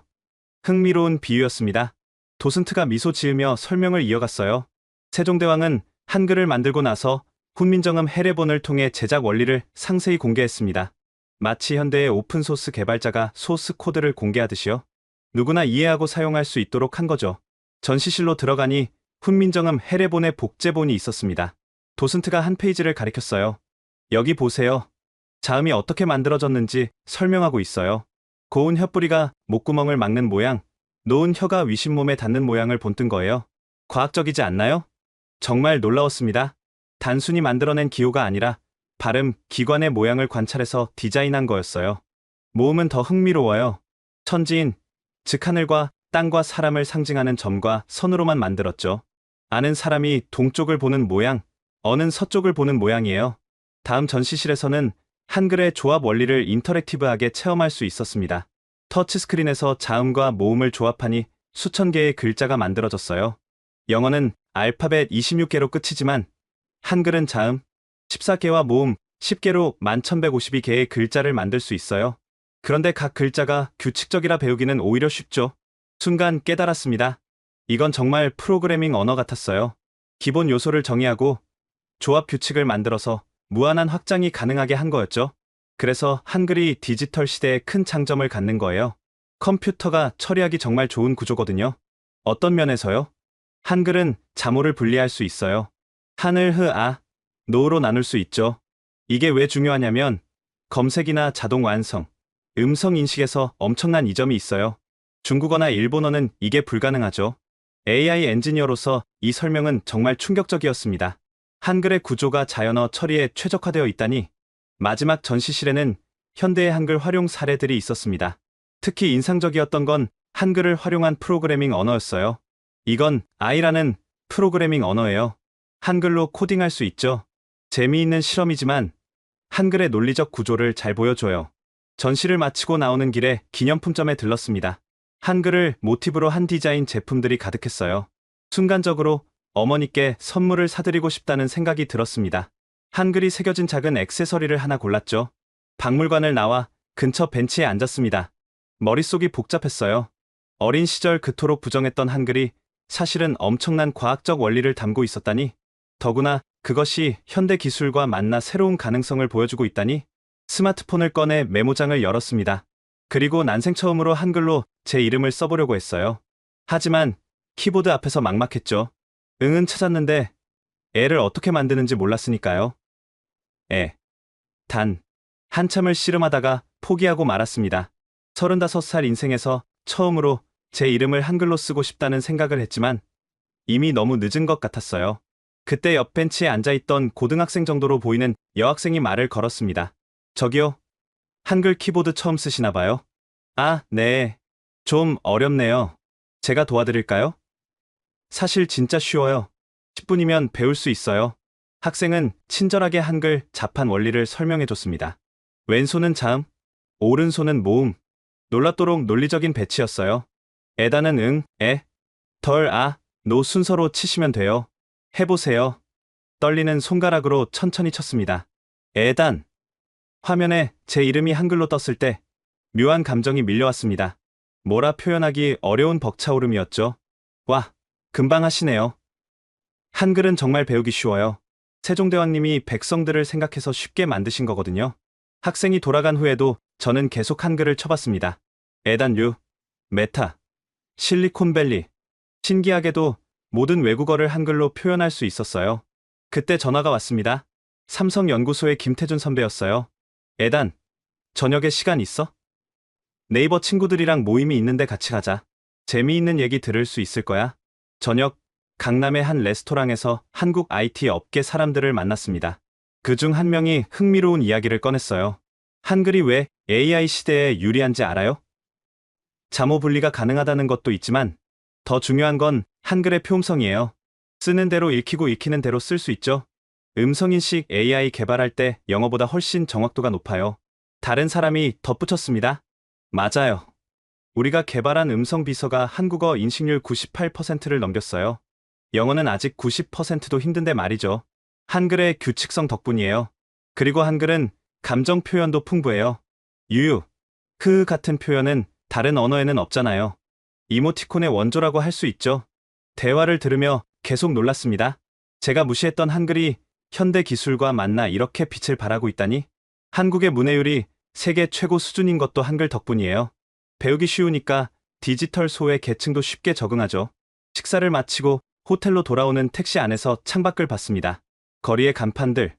흥미로운 비유였습니다. 도슨트가 미소 지으며 설명을 이어갔어요. 세종대왕은 한글을 만들고 나서 훈민정음 해례본을 통해 제작 원리를 상세히 공개했습니다. 마치 현대의 오픈소스 개발자가 소스 코드를 공개하듯이요. 누구나 이해하고 사용할 수 있도록 한 거죠. 전시실로 들어가니 훈민정음 해례본의 복제본이 있었습니다. 도슨트가 한 페이지를 가리켰어요. 여기 보세요. 자음이 어떻게 만들어졌는지 설명하고 있어요. 고운 혀뿌리가 목구멍을 막는 모양, 놓은 혀가 위신몸에 닿는 모양을 본뜬 거예요. 과학적이지 않나요? 정말 놀라웠습니다. 단순히 만들어낸 기호가 아니라 발음, 기관의 모양을 관찰해서 디자인한 거였어요. 모음은 더 흥미로워요. 천지인, 즉 하늘과 땅과 사람을 상징하는 점과 선으로만 만들었죠. 아는 사람이 동쪽을 보는 모양, 어는 서쪽을 보는 모양이에요. 다음 전시실에서는 한글의 조합 원리를 인터랙티브하게 체험할 수 있었습니다. 터치스크린에서 자음과 모음을 조합하니 수천 개의 글자가 만들어졌어요. 영어는 알파벳 26개로 끝이지만 한글은 자음 14개와 모음 10개로 1152개의 글자를 만들 수 있어요. 그런데 각 글자가 규칙적이라 배우기는 오히려 쉽죠. 순간 깨달았습니다. 이건 정말 프로그래밍 언어 같았어요. 기본 요소를 정의하고 조합 규칙을 만들어서 무한한 확장이 가능하게 한 거였죠. 그래서 한글이 디지털 시대에 큰 장점을 갖는 거예요. 컴퓨터가 처리하기 정말 좋은 구조거든요. 어떤 면에서요? 한글은 자모를 분리할 수 있어요. 하늘, 노로 나눌 수 있죠. 이게 왜 중요하냐면 검색이나 자동 완성, 음성 인식에서 엄청난 이점이 있어요. 중국어나 일본어는 이게 불가능하죠. AI 엔지니어로서 이 설명은 정말 충격적이었습니다. 한글의 구조가 자연어 처리에 최적화되어 있다니. 마지막 전시실에는 현대의 한글 활용 사례들이 있었습니다. 특히 인상적이었던 건 한글을 활용한 프로그래밍 언어였어요. 이건 I라는 프로그래밍 언어예요. 한글로 코딩할 수 있죠. 재미있는 실험이지만 한글의 논리적 구조를 잘 보여줘요. 전시를 마치고 나오는 길에 기념품점에 들렀습니다. 한글을 모티브로 한 디자인 제품들이 가득했어요. 순간적으로 어머니께 선물을 사드리고 싶다는 생각이 들었습니다. 한글이 새겨진 작은 액세서리를 하나 골랐죠. 박물관을 나와 근처 벤치에 앉았습니다. 머릿속이 복잡했어요. 어린 시절 그토록 부정했던 한글이 사실은 엄청난 과학적 원리를 담고 있었다니. 더구나 그것이 현대 기술과 만나 새로운 가능성을 보여주고 있다니. 스마트폰을 꺼내 메모장을 열었습니다. 그리고 난생 처음으로 한글로 제 이름을 써보려고 했어요. 하지만 키보드 앞에서 막막했죠. 응은 찾았는데 애를 어떻게 만드는지 몰랐으니까요. 단 한참을 씨름하다가 포기하고 말았습니다. 35살 인생에서 처음으로 제 이름을 한글로 쓰고 싶다는 생각을 했지만 이미 너무 늦은 것 같았어요. 그때 옆 벤치에 앉아있던 고등학생 정도로 보이는 여학생이 말을 걸었습니다. 저기요, 한글 키보드 처음 쓰시나 봐요? 아, 네. 좀 어렵네요. 제가 도와드릴까요? 사실 진짜 쉬워요. 10분이면 배울 수 있어요. 학생은 친절하게 한글 자판 원리를 설명해줬습니다. 왼손은 자음, 오른손은 모음. 놀랍도록 논리적인 배치였어요. 에다는 응, 노 순서로 치시면 돼요. 해보세요. 떨리는 손가락으로 천천히 쳤습니다. 에단. 화면에 제 이름이 한글로 떴을 때 묘한 감정이 밀려왔습니다. 뭐라 표현하기 어려운 벅차오름이었죠. 와, 금방 하시네요. 한글은 정말 배우기 쉬워요. 세종대왕님이 백성들을 생각해서 쉽게 만드신 거거든요. 학생이 돌아간 후에도 저는 계속 한글을 쳐봤습니다. 에단류, 메타, 실리콘밸리. 신기하게도 모든 외국어를 한글로 표현할 수 있었어요. 그때 전화가 왔습니다. 삼성연구소의 김태준 선배였어요. 에단, 저녁에 시간 있어? 네이버 친구들이랑 모임이 있는데 같이 가자. 재미있는 얘기 들을 수 있을 거야. 저녁, 강남의 한 레스토랑에서 한국 IT 업계 사람들을 만났습니다. 그중 한 명이 흥미로운 이야기를 꺼냈어요. 한글이 왜 AI 시대에 유리한지 알아요? 자모 분리가 가능하다는 것도 있지만 더 중요한 건 한글의 표음성이에요. 쓰는 대로 읽히고 읽히는 대로 쓸 수 있죠. 음성인식 AI 개발할 때 영어보다 훨씬 정확도가 높아요. 다른 사람이 덧붙였습니다. 맞아요. 우리가 개발한 음성 비서가 한국어 인식률 98%를 넘겼어요. 영어는 아직 90%도 힘든데 말이죠. 한글의 규칙성 덕분이에요. 그리고 한글은 감정 표현도 풍부해요. 유유, 같은 표현은 다른 언어에는 없잖아요. 이모티콘의 원조라고 할 수 있죠. 대화를 들으며 계속 놀랐습니다. 제가 무시했던 한글이 현대 기술과 만나 이렇게 빛을 발하고 있다니. 한국의 문해율이 세계 최고 수준인 것도 한글 덕분이에요. 배우기 쉬우니까 디지털 소외 계층도 쉽게 적응하죠. 식사를 마치고 호텔로 돌아오는 택시 안에서 창밖을 봤습니다. 거리의 간판들,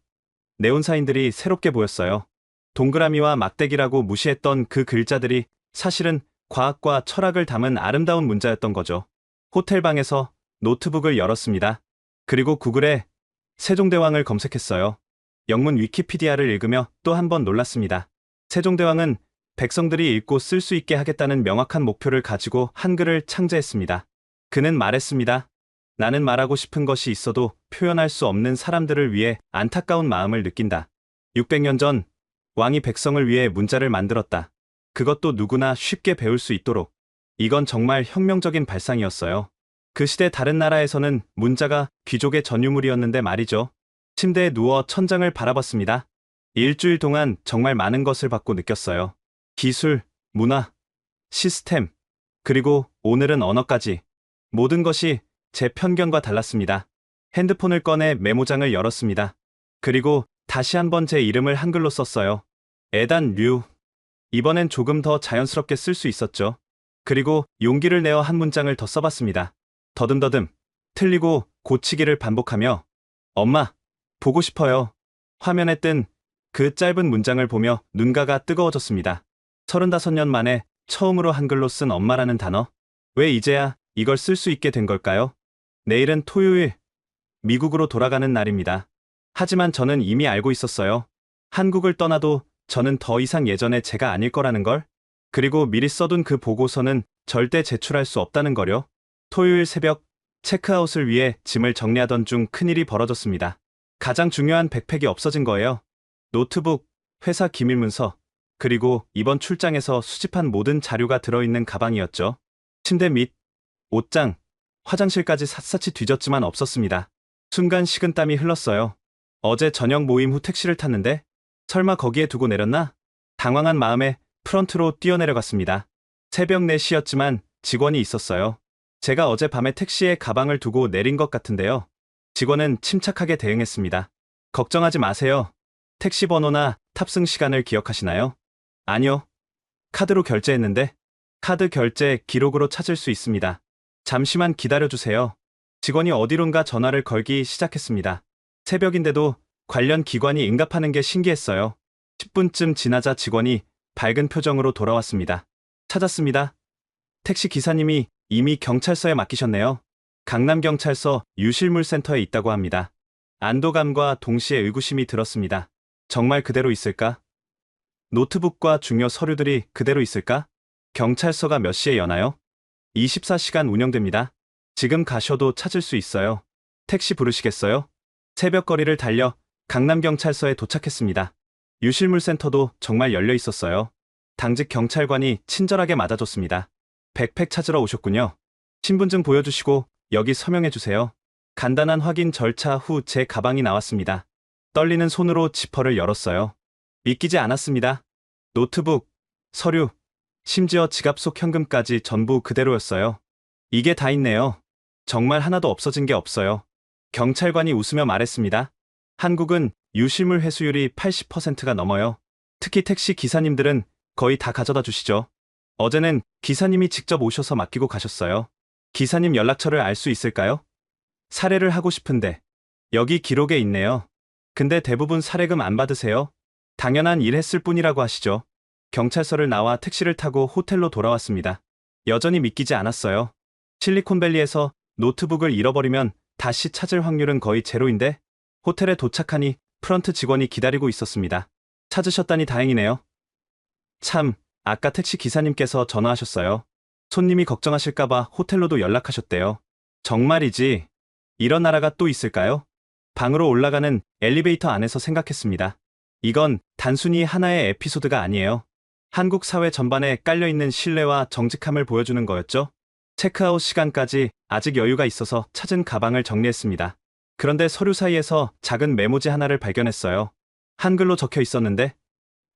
네온사인들이 새롭게 보였어요. 동그라미와 막대기라고 무시했던 그 글자들이 사실은 과학과 철학을 담은 아름다운 문자였던 거죠. 호텔방에서 노트북을 열었습니다. 그리고 구글에 세종대왕을 검색했어요. 영문 위키피디아를 읽으며 또 한 번 놀랐습니다. 세종대왕은 백성들이 읽고 쓸 수 있게 하겠다는 명확한 목표를 가지고 한글을 창제했습니다. 그는 말했습니다. 나는 말하고 싶은 것이 있어도 표현할 수 없는 사람들을 위해 안타까운 마음을 느낀다. 600년 전 왕이 백성을 위해 문자를 만들었다. 그것도 누구나 쉽게 배울 수 있도록. 이건 정말 혁명적인 발상이었어요. 그 시대 다른 나라에서는 문자가 귀족의 전유물이었는데 말이죠. 침대에 누워 천장을 바라봤습니다. 일주일 동안 정말 많은 것을 받고 느꼈어요. 기술, 문화, 시스템, 그리고 오늘은 언어까지. 모든 것이 제 편견과 달랐습니다. 핸드폰을 꺼내 메모장을 열었습니다. 그리고 다시 한번 제 이름을 한글로 썼어요. 에단 류. 이번엔 조금 더 자연스럽게 쓸 수 있었죠. 그리고 용기를 내어 한 문장을 더 써봤습니다. 더듬더듬, 틀리고 고치기를 반복하며 엄마, 보고 싶어요. 화면에 뜬 그 짧은 문장을 보며 눈가가 뜨거워졌습니다. 35년 만에 처음으로 한글로 쓴 엄마라는 단어. 왜 이제야 이걸 쓸 수 있게 된 걸까요? 내일은 토요일, 미국으로 돌아가는 날입니다. 하지만 저는 이미 알고 있었어요. 한국을 떠나도 저는 더 이상 예전의 제가 아닐 거라는 걸. 그리고 미리 써둔 그 보고서는 절대 제출할 수 없다는 거요. 토요일 새벽, 체크아웃을 위해 짐을 정리하던 중 큰일이 벌어졌습니다. 가장 중요한 백팩이 없어진 거예요. 노트북, 회사 기밀문서, 그리고 이번 출장에서 수집한 모든 자료가 들어있는 가방이었죠. 침대 및 옷장, 화장실까지 샅샅이 뒤졌지만 없었습니다. 순간 식은땀이 흘렀어요. 어제 저녁 모임 후 택시를 탔는데 설마 거기에 두고 내렸나? 당황한 마음에 프런트로 뛰어내려갔습니다. 새벽 4시였지만 직원이 있었어요. 제가 어젯밤에 택시에 가방을 두고 내린 것 같은데요. 직원은 침착하게 대응했습니다. 걱정하지 마세요. 택시 번호나 탑승 시간을 기억하시나요? 아니요. 카드로 결제했는데 카드 결제 기록으로 찾을 수 있습니다. 잠시만 기다려주세요. 직원이 어디론가 전화를 걸기 시작했습니다. 새벽인데도 관련 기관이 응답하는 게 신기했어요. 10분쯤 지나자 직원이 밝은 표정으로 돌아왔습니다. 찾았습니다. 택시 기사님이 이미 경찰서에 맡기셨네요. 강남경찰서 유실물센터에 있다고 합니다. 안도감과 동시에 의구심이 들었습니다. 정말 그대로 있을까? 노트북과 중요 서류들이 그대로 있을까? 경찰서가 몇 시에 여나요? 24시간 운영됩니다. 지금 가셔도 찾을 수 있어요. 택시 부르시겠어요? 새벽 거리를 달려 강남경찰서에 도착했습니다. 유실물센터도 정말 열려 있었어요. 당직 경찰관이 친절하게 맞아줬습니다. 백팩 찾으러 오셨군요. 신분증 보여주시고 여기 서명해주세요. 간단한 확인 절차 후 제 가방이 나왔습니다. 떨리는 손으로 지퍼를 열었어요. 믿기지 않았습니다. 노트북, 서류, 심지어 지갑 속 현금까지 전부 그대로였어요. 이게 다 있네요. 정말 하나도 없어진 게 없어요. 경찰관이 웃으며 말했습니다. 한국은 유실물 회수율이 80%가 넘어요. 특히 택시 기사님들은 거의 다 가져다 주시죠. 어제는 기사님이 직접 오셔서 맡기고 가셨어요. 기사님 연락처를 알 수 있을까요? 사례를 하고 싶은데. 여기 기록에 있네요. 근데 대부분 사례금 안 받으세요? 당연한 일 했을 뿐이라고 하시죠. 경찰서를 나와 택시를 타고 호텔로 돌아왔습니다. 여전히 믿기지 않았어요. 실리콘밸리에서 노트북을 잃어버리면 다시 찾을 확률은 거의 제로인데 호텔에 도착하니 프런트 직원이 기다리고 있었습니다. 찾으셨다니 다행이네요. 참, 아까 택시 기사님께서 전화하셨어요. 손님이 걱정하실까봐 호텔로도 연락하셨대요. 정말이지? 이런 나라가 또 있을까요? 방으로 올라가는 엘리베이터 안에서 생각했습니다. 이건 단순히 하나의 에피소드가 아니에요. 한국 사회 전반에 깔려있는 신뢰와 정직함을 보여주는 거였죠. 체크아웃 시간까지 아직 여유가 있어서 찾은 가방을 정리했습니다. 그런데 서류 사이에서 작은 메모지 하나를 발견했어요. 한글로 적혀 있었는데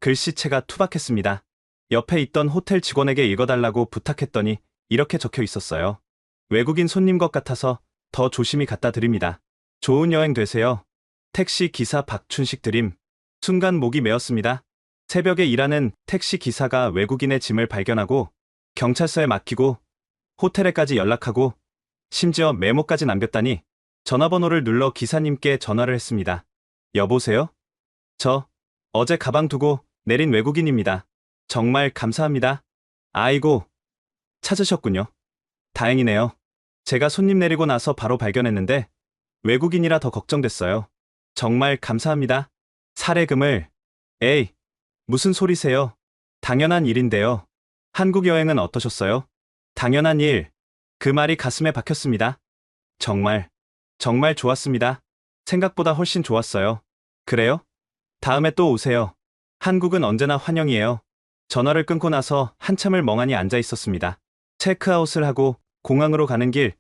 글씨체가 투박했습니다. 옆에 있던 호텔 직원에게 읽어달라고 부탁했더니 이렇게 적혀 있었어요. 외국인 손님 것 같아서 더 조심히 갖다 드립니다. 좋은 여행 되세요. 택시 기사 박춘식 드림. 순간 목이 메었습니다. 새벽에 일하는 택시 기사가 외국인의 짐을 발견하고 경찰서에 맡기고 호텔에까지 연락하고 심지어 메모까지 남겼다니 전화번호를 눌러 기사님께 전화를 했습니다. 여보세요? 저 어제 가방 두고 내린 외국인입니다. 정말 감사합니다. 아이고, 찾으셨군요. 다행이네요. 제가 손님 내리고 나서 바로 발견했는데 외국인이라 더 걱정됐어요. 정말 감사합니다. 사례금을... 에이, 무슨 소리세요? 당연한 일인데요. 한국 여행은 어떠셨어요? 당연한 일. 그 말이 가슴에 박혔습니다. 정말 좋았습니다. 생각보다 훨씬 좋았어요. 그래요? 다음에 또 오세요. 한국은 언제나 환영이에요. 전화를 끊고 나서 한참을 멍하니 앉아 있었습니다. 체크아웃을 하고 공항으로 가는 길,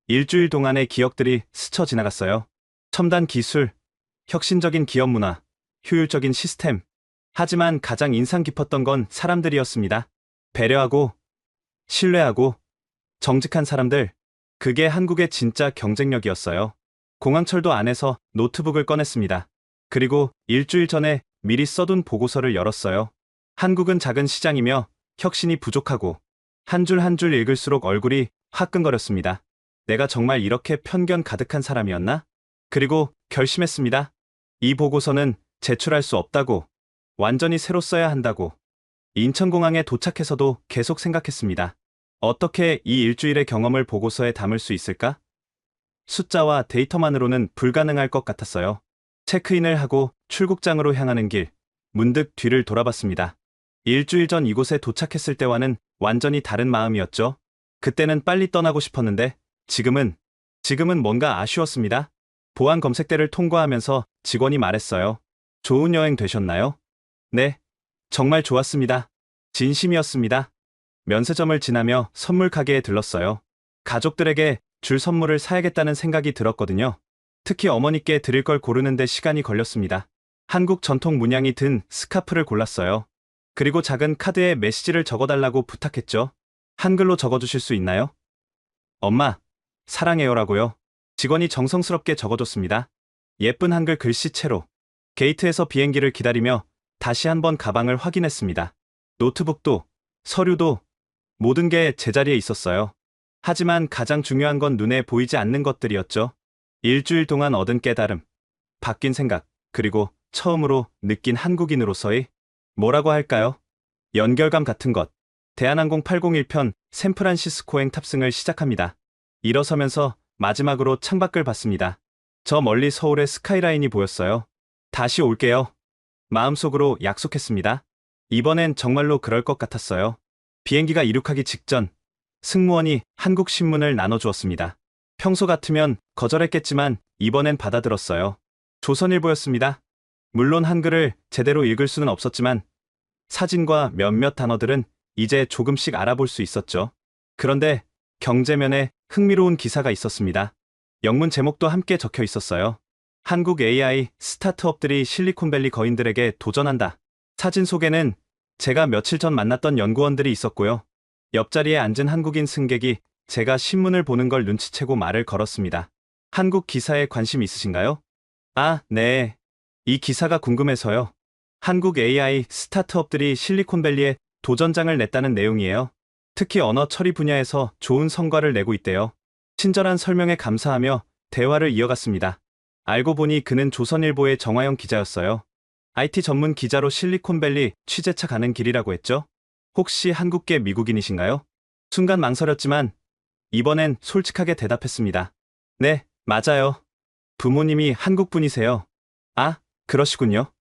일주일 동안의 기억들이 스쳐 지나갔어요. 첨단 기술, 혁신적인 기업 문화, 효율적인 시스템. 하지만 가장 인상 깊었던 건 사람들이었습니다. 배려하고, 신뢰하고, 정직한 사람들. 그게 한국의 진짜 경쟁력이었어요. 공항철도 안에서 노트북을 꺼냈습니다. 그리고 일주일 전에 미리 써둔 보고서를 열었어요. 한국은 작은 시장이며 혁신이 부족하고 한 줄 한 줄 읽을수록 얼굴이 화끈거렸습니다. 내가 정말 이렇게 편견 가득한 사람이었나? 그리고 결심했습니다. 이 보고서는 제출할 수 없다고, 완전히 새로 써야 한다고. 인천공항에 도착해서도 계속 생각했습니다. 어떻게 이 일주일의 경험을 보고서에 담을 수 있을까? 숫자와 데이터만으로는 불가능할 것 같았어요. 체크인을 하고 출국장으로 향하는 길, 문득 뒤를 돌아봤습니다. 일주일 전 이곳에 도착했을 때와는 완전히 다른 마음이었죠. 그때는 빨리 떠나고 싶었는데 지금은 뭔가 아쉬웠습니다. 보안 검색대를 통과하면서 직원이 말했어요. 좋은 여행 되셨나요? 네, 정말 좋았습니다. 진심이었습니다. 면세점을 지나며 선물 가게에 들렀어요. 가족들에게 줄 선물을 사야겠다는 생각이 들었거든요. 특히 어머니께 드릴 걸 고르는데 시간이 걸렸습니다. 한국 전통 문양이 든 스카프를 골랐어요. 그리고 작은 카드에 메시지를 적어달라고 부탁했죠. 한글로 적어주실 수 있나요? 엄마, 사랑해요라고요. 직원이 정성스럽게 적어줬습니다. 예쁜 한글 글씨체로. 게이트에서 비행기를 기다리며 다시 한번 가방을 확인했습니다. 노트북도, 서류도, 모든 게 제자리에 있었어요. 하지만 가장 중요한 건 눈에 보이지 않는 것들이었죠. 일주일 동안 얻은 깨달음, 바뀐 생각, 그리고 처음으로 느낀 한국인으로서의 뭐라고 할까요? 연결감 같은 것. 대한항공 801편 샌프란시스코행 탑승을 시작합니다. 일어서면서 마지막으로 창밖을 봤습니다. 저 멀리 서울의 스카이라인이 보였어요. 다시 올게요. 마음속으로 약속했습니다. 이번엔 정말로 그럴 것 같았어요. 비행기가 이륙하기 직전 승무원이 한국 신문을 나눠주었습니다. 평소 같으면 거절했겠지만 이번엔 받아들었어요. 조선일보였습니다. 물론 한글을 제대로 읽을 수는 없었지만 사진과 몇몇 단어들은 이제 조금씩 알아볼 수 있었죠. 그런데 경제면에 흥미로운 기사가 있었습니다. 영문 제목도 함께 적혀 있었어요. 한국 AI 스타트업들이 실리콘밸리 거인들에게 도전한다. 사진 속에는 제가 며칠 전 만났던 연구원들이 있었고요. 옆자리에 앉은 한국인 승객이 제가 신문을 보는 걸 눈치채고 말을 걸었습니다. 한국 기사에 관심 있으신가요? 아, 네. 이 기사가 궁금해서요. 한국 AI 스타트업들이 실리콘밸리에 도전장을 냈다는 내용이에요. 특히 언어 처리 분야에서 좋은 성과를 내고 있대요. 친절한 설명에 감사하며 대화를 이어갔습니다. 알고 보니 그는 조선일보의 정화영 기자였어요. IT 전문 기자로 실리콘밸리 취재차 가는 길이라고 했죠. 혹시 한국계 미국인이신가요? 순간 망설였지만 이번엔 솔직하게 대답했습니다. 네, 맞아요. 부모님이 한국 분이세요. 아, 그러시군요.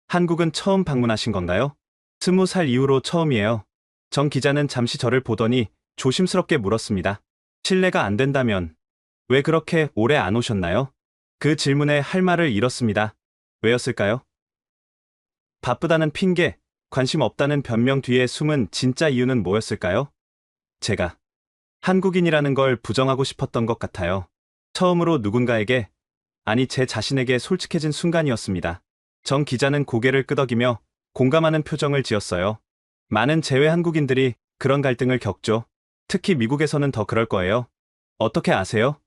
한국은 처음 방문하신 건가요? 20살 이후로 처음이에요. 정 기자는 잠시 저를 보더니 조심스럽게 물었습니다. 실례가 안 된다면 왜 그렇게 오래 안 오셨나요? 그 질문에 할 말을 잃었습니다. 왜였을까요? 바쁘다는 핑계, 관심 없다는 변명 뒤에 숨은 진짜 이유는 뭐였을까요? 제가 한국인이라는 걸 부정하고 싶었던 것 같아요. 처음으로 누군가에게, 아니 제 자신에게 솔직해진 순간이었습니다. 정 기자는 고개를 끄덕이며 공감하는 표정을 지었어요. 많은 재외 한국인들이 그런 갈등을 겪죠. 특히 미국에서는 더 그럴 거예요. 어떻게 아세요?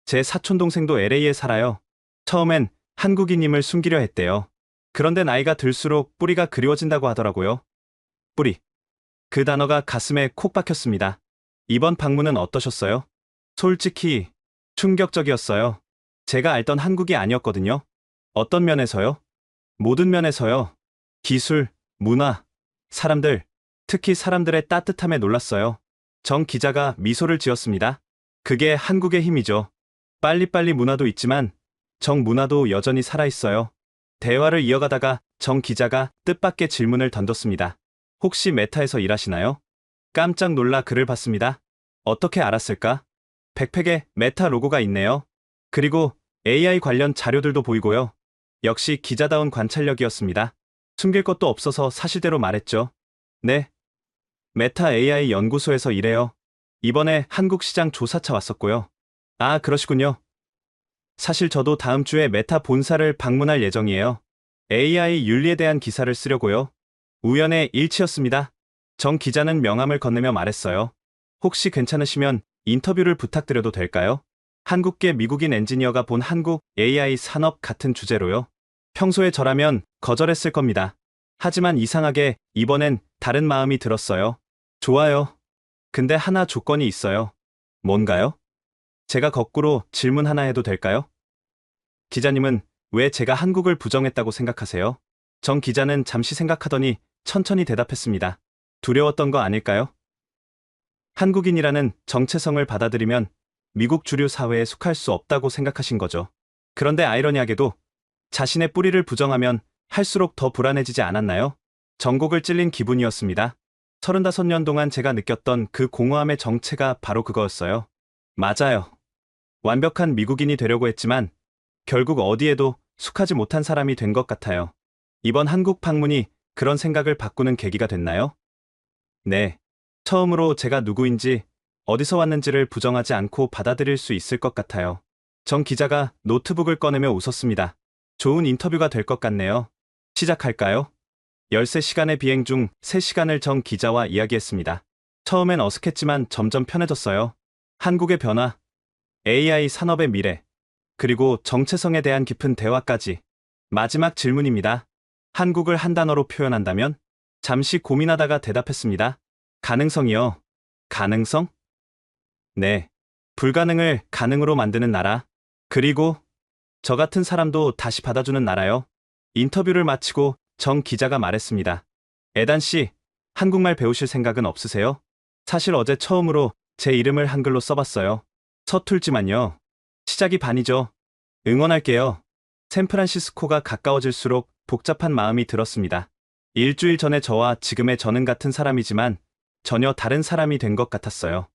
제 사촌동생도 LA에 살아요. 처음엔 한국인임을 숨기려 했대요. 그런데 나이가 들수록 뿌리가 그리워진다고 하더라고요. 뿌리. 그 단어가 가슴에 콕 박혔습니다. 이번 방문은 어떠셨어요? 솔직히 충격적이었어요. 제가 알던 한국이 아니었거든요. 어떤 면에서요? 모든 면에서요. 기술, 문화, 사람들, 특히 사람들의 따뜻함에 놀랐어요. 정 기자가 미소를 지었습니다. 그게 한국의 힘이죠. 빨리빨리 문화도 있지만 정 문화도 여전히 살아있어요. 대화를 이어가다가 정 기자가 뜻밖의 질문을 던졌습니다. 혹시 메타에서 일하시나요? 깜짝 놀라 그를 봤습니다. 어떻게 알았을까? 백팩에 메타 로고가 있네요. 그리고 AI 관련 자료들도 보이고요. 역시 기자다운 관찰력이었습니다. 숨길 것도 없어서 사실대로 말했죠. 네. 메타 AI 연구소에서 일해요. 이번에 한국 시장 조사차 왔었고요. 아, 그러시군요. 사실 저도 다음 주에 메타 본사를 방문할 예정이에요. AI 윤리에 대한 기사를 쓰려고요. 우연의 일치였습니다. 정 기자는 명함을 건네며 말했어요. 혹시 괜찮으시면 인터뷰를 부탁드려도 될까요? 한국계 미국인 엔지니어가 본 한국 AI 산업 같은 주제로요. 평소에 저라면 거절했을 겁니다. 하지만 이상하게 이번엔 다른 마음이 들었어요. 좋아요. 근데 하나 조건이 있어요. 뭔가요? 제가 거꾸로 질문 하나 해도 될까요? 기자님은 왜 제가 한국을 부정했다고 생각하세요? 정 기자는 잠시 생각하더니 천천히 대답했습니다. 두려웠던 거 아닐까요? 한국인이라는 정체성을 받아들이면 미국 주류 사회에 속할 수 없다고 생각하신 거죠. 그런데 아이러니하게도 자신의 뿌리를 부정하면 할수록 더 불안해지지 않았나요? 전곡을 찔린 기분이었습니다. 35년 동안 제가 느꼈던 그 공허함의 정체가 바로 그거였어요. 맞아요. 완벽한 미국인이 되려고 했지만 결국 어디에도 속하지 못한 사람이 된 것 같아요. 이번 한국 방문이 그런 생각을 바꾸는 계기가 됐나요? 네. 처음으로 제가 누구인지 어디서 왔는지를 부정하지 않고 받아들일 수 있을 것 같아요. 정 기자가 노트북을 꺼내며 웃었습니다. 좋은 인터뷰가 될 것 같네요. 시작할까요? 13시간의 비행 중 3시간을 정 기자와 이야기했습니다. 처음엔 어색했지만 점점 편해졌어요. 한국의 변화, AI 산업의 미래, 그리고 정체성에 대한 깊은 대화까지. 마지막 질문입니다. 한국을 한 단어로 표현한다면? 잠시 고민하다가 대답했습니다. 가능성이요. 가능성? 네. 불가능을 가능으로 만드는 나라. 그리고 저 같은 사람도 다시 받아주는 나라요. 인터뷰를 마치고 정 기자가 말했습니다. 에단 씨, 한국말 배우실 생각은 없으세요? 사실 어제 처음으로 제 이름을 한글로 써봤어요. 서툴지만요. 시작이 반이죠. 응원할게요. 샌프란시스코가 가까워질수록 복잡한 마음이 들었습니다. 일주일 전에 저와 지금의 저는 같은 사람이지만 전혀 다른 사람이 된 것 같았어요.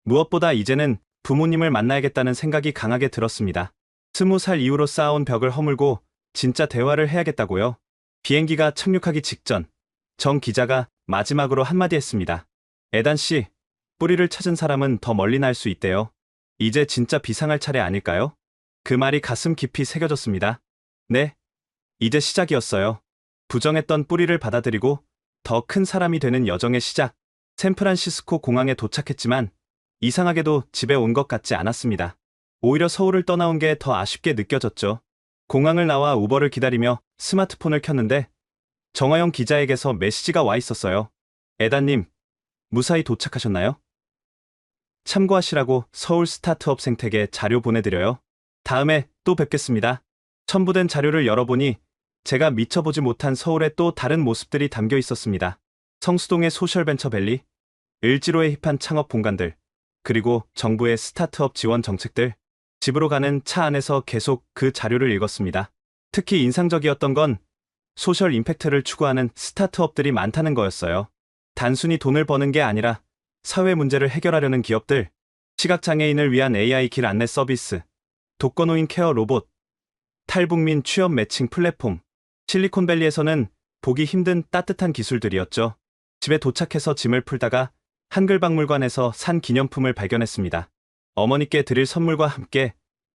무엇보다 이제는 부모님을 만나야겠다는 생각이 강하게 들었습니다. 20살 이후로 쌓아온 벽을 허물고 진짜 대화를 해야겠다고요. 비행기가 착륙하기 직전, 정 기자가 마지막으로 한마디 했습니다. 에단 씨, 뿌리를 찾은 사람은 더 멀리 날 수 있대요. 이제 진짜 비상할 차례 아닐까요? 그 말이 가슴 깊이 새겨졌습니다. 네, 이제 시작이었어요. 부정했던 뿌리를 받아들이고 더 큰 사람이 되는 여정의 시작. 샌프란시스코 공항에 도착했지만 이상하게도 집에 온 것 같지 않았습니다. 오히려 서울을 떠나온 게 더 아쉽게 느껴졌죠. 공항을 나와 우버를 기다리며 스마트폰을 켰는데 정화영 기자에게서 메시지가 와 있었어요. 에다님, 무사히 도착하셨나요? 참고하시라고 서울 스타트업 생태계 자료 보내드려요. 다음에 또 뵙겠습니다. 첨부된 자료를 열어보니 제가 미처 보지 못한 서울의 또 다른 모습들이 담겨 있었습니다. 성수동의 소셜벤처밸리, 을지로의 힙한 창업 공간들, 그리고 정부의 스타트업 지원 정책들. 집으로 가는 차 안에서 계속 그 자료를 읽었습니다. 특히 인상적이었던 건 소셜 임팩트를 추구하는 스타트업들이 많다는 거였어요. 단순히 돈을 버는 게 아니라 사회 문제를 해결하려는 기업들, 시각장애인을 위한 AI 길 안내 서비스, 독거노인 케어 로봇, 탈북민 취업 매칭 플랫폼. 실리콘밸리에서는 보기 힘든 따뜻한 기술들이었죠. 집에 도착해서 짐을 풀다가 한글박물관에서 산 기념품을 발견했습니다. 어머니께 드릴 선물과 함께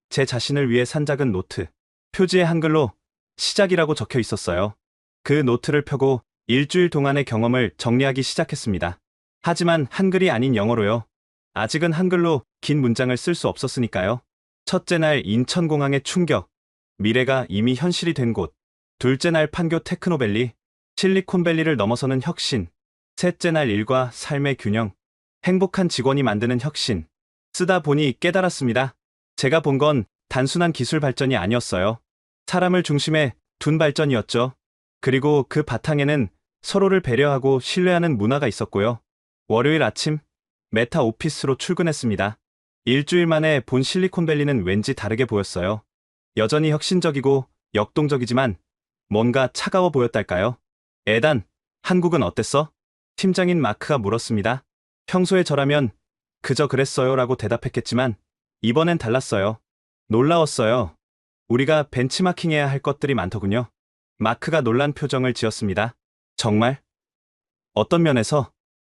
제 자신을 위해 산 작은 노트. 표지에 한글로 시작이라고 적혀 있었어요. 그 노트를 펴고 일주일 동안의 경험을 정리하기 시작했습니다. 하지만 한글이 아닌 영어로요. 아직은 한글로 긴 문장을 쓸 수 없었으니까요. 첫째 날 인천공항의 충격. 미래가 이미 현실이 된 곳. 둘째 날 판교 테크노밸리. 실리콘밸리를 넘어서는 혁신. 셋째 날 일과 삶의 균형. 행복한 직원이 만드는 혁신. 쓰다 보니 깨달았습니다. 제가 본 건 단순한 기술 발전이 아니었어요. 사람을 중심에 둔 발전이었죠. 그리고 그 바탕에는 서로를 배려하고 신뢰하는 문화가 있었고요. 월요일 아침, 메타 오피스로 출근했습니다. 일주일 만에 본 실리콘밸리는 왠지 다르게 보였어요. 여전히 혁신적이고 역동적이지만 뭔가 차가워 보였달까요? 에단, 한국은 어땠어? 팀장인 마크가 물었습니다. 평소에 저라면 그저 그랬어요 라고 대답했겠지만 이번엔 달랐어요. 놀라웠어요. 우리가 벤치마킹해야 할 것들이 많더군요. 마크가 놀란 표정을 지었습니다. 정말? 어떤 면에서?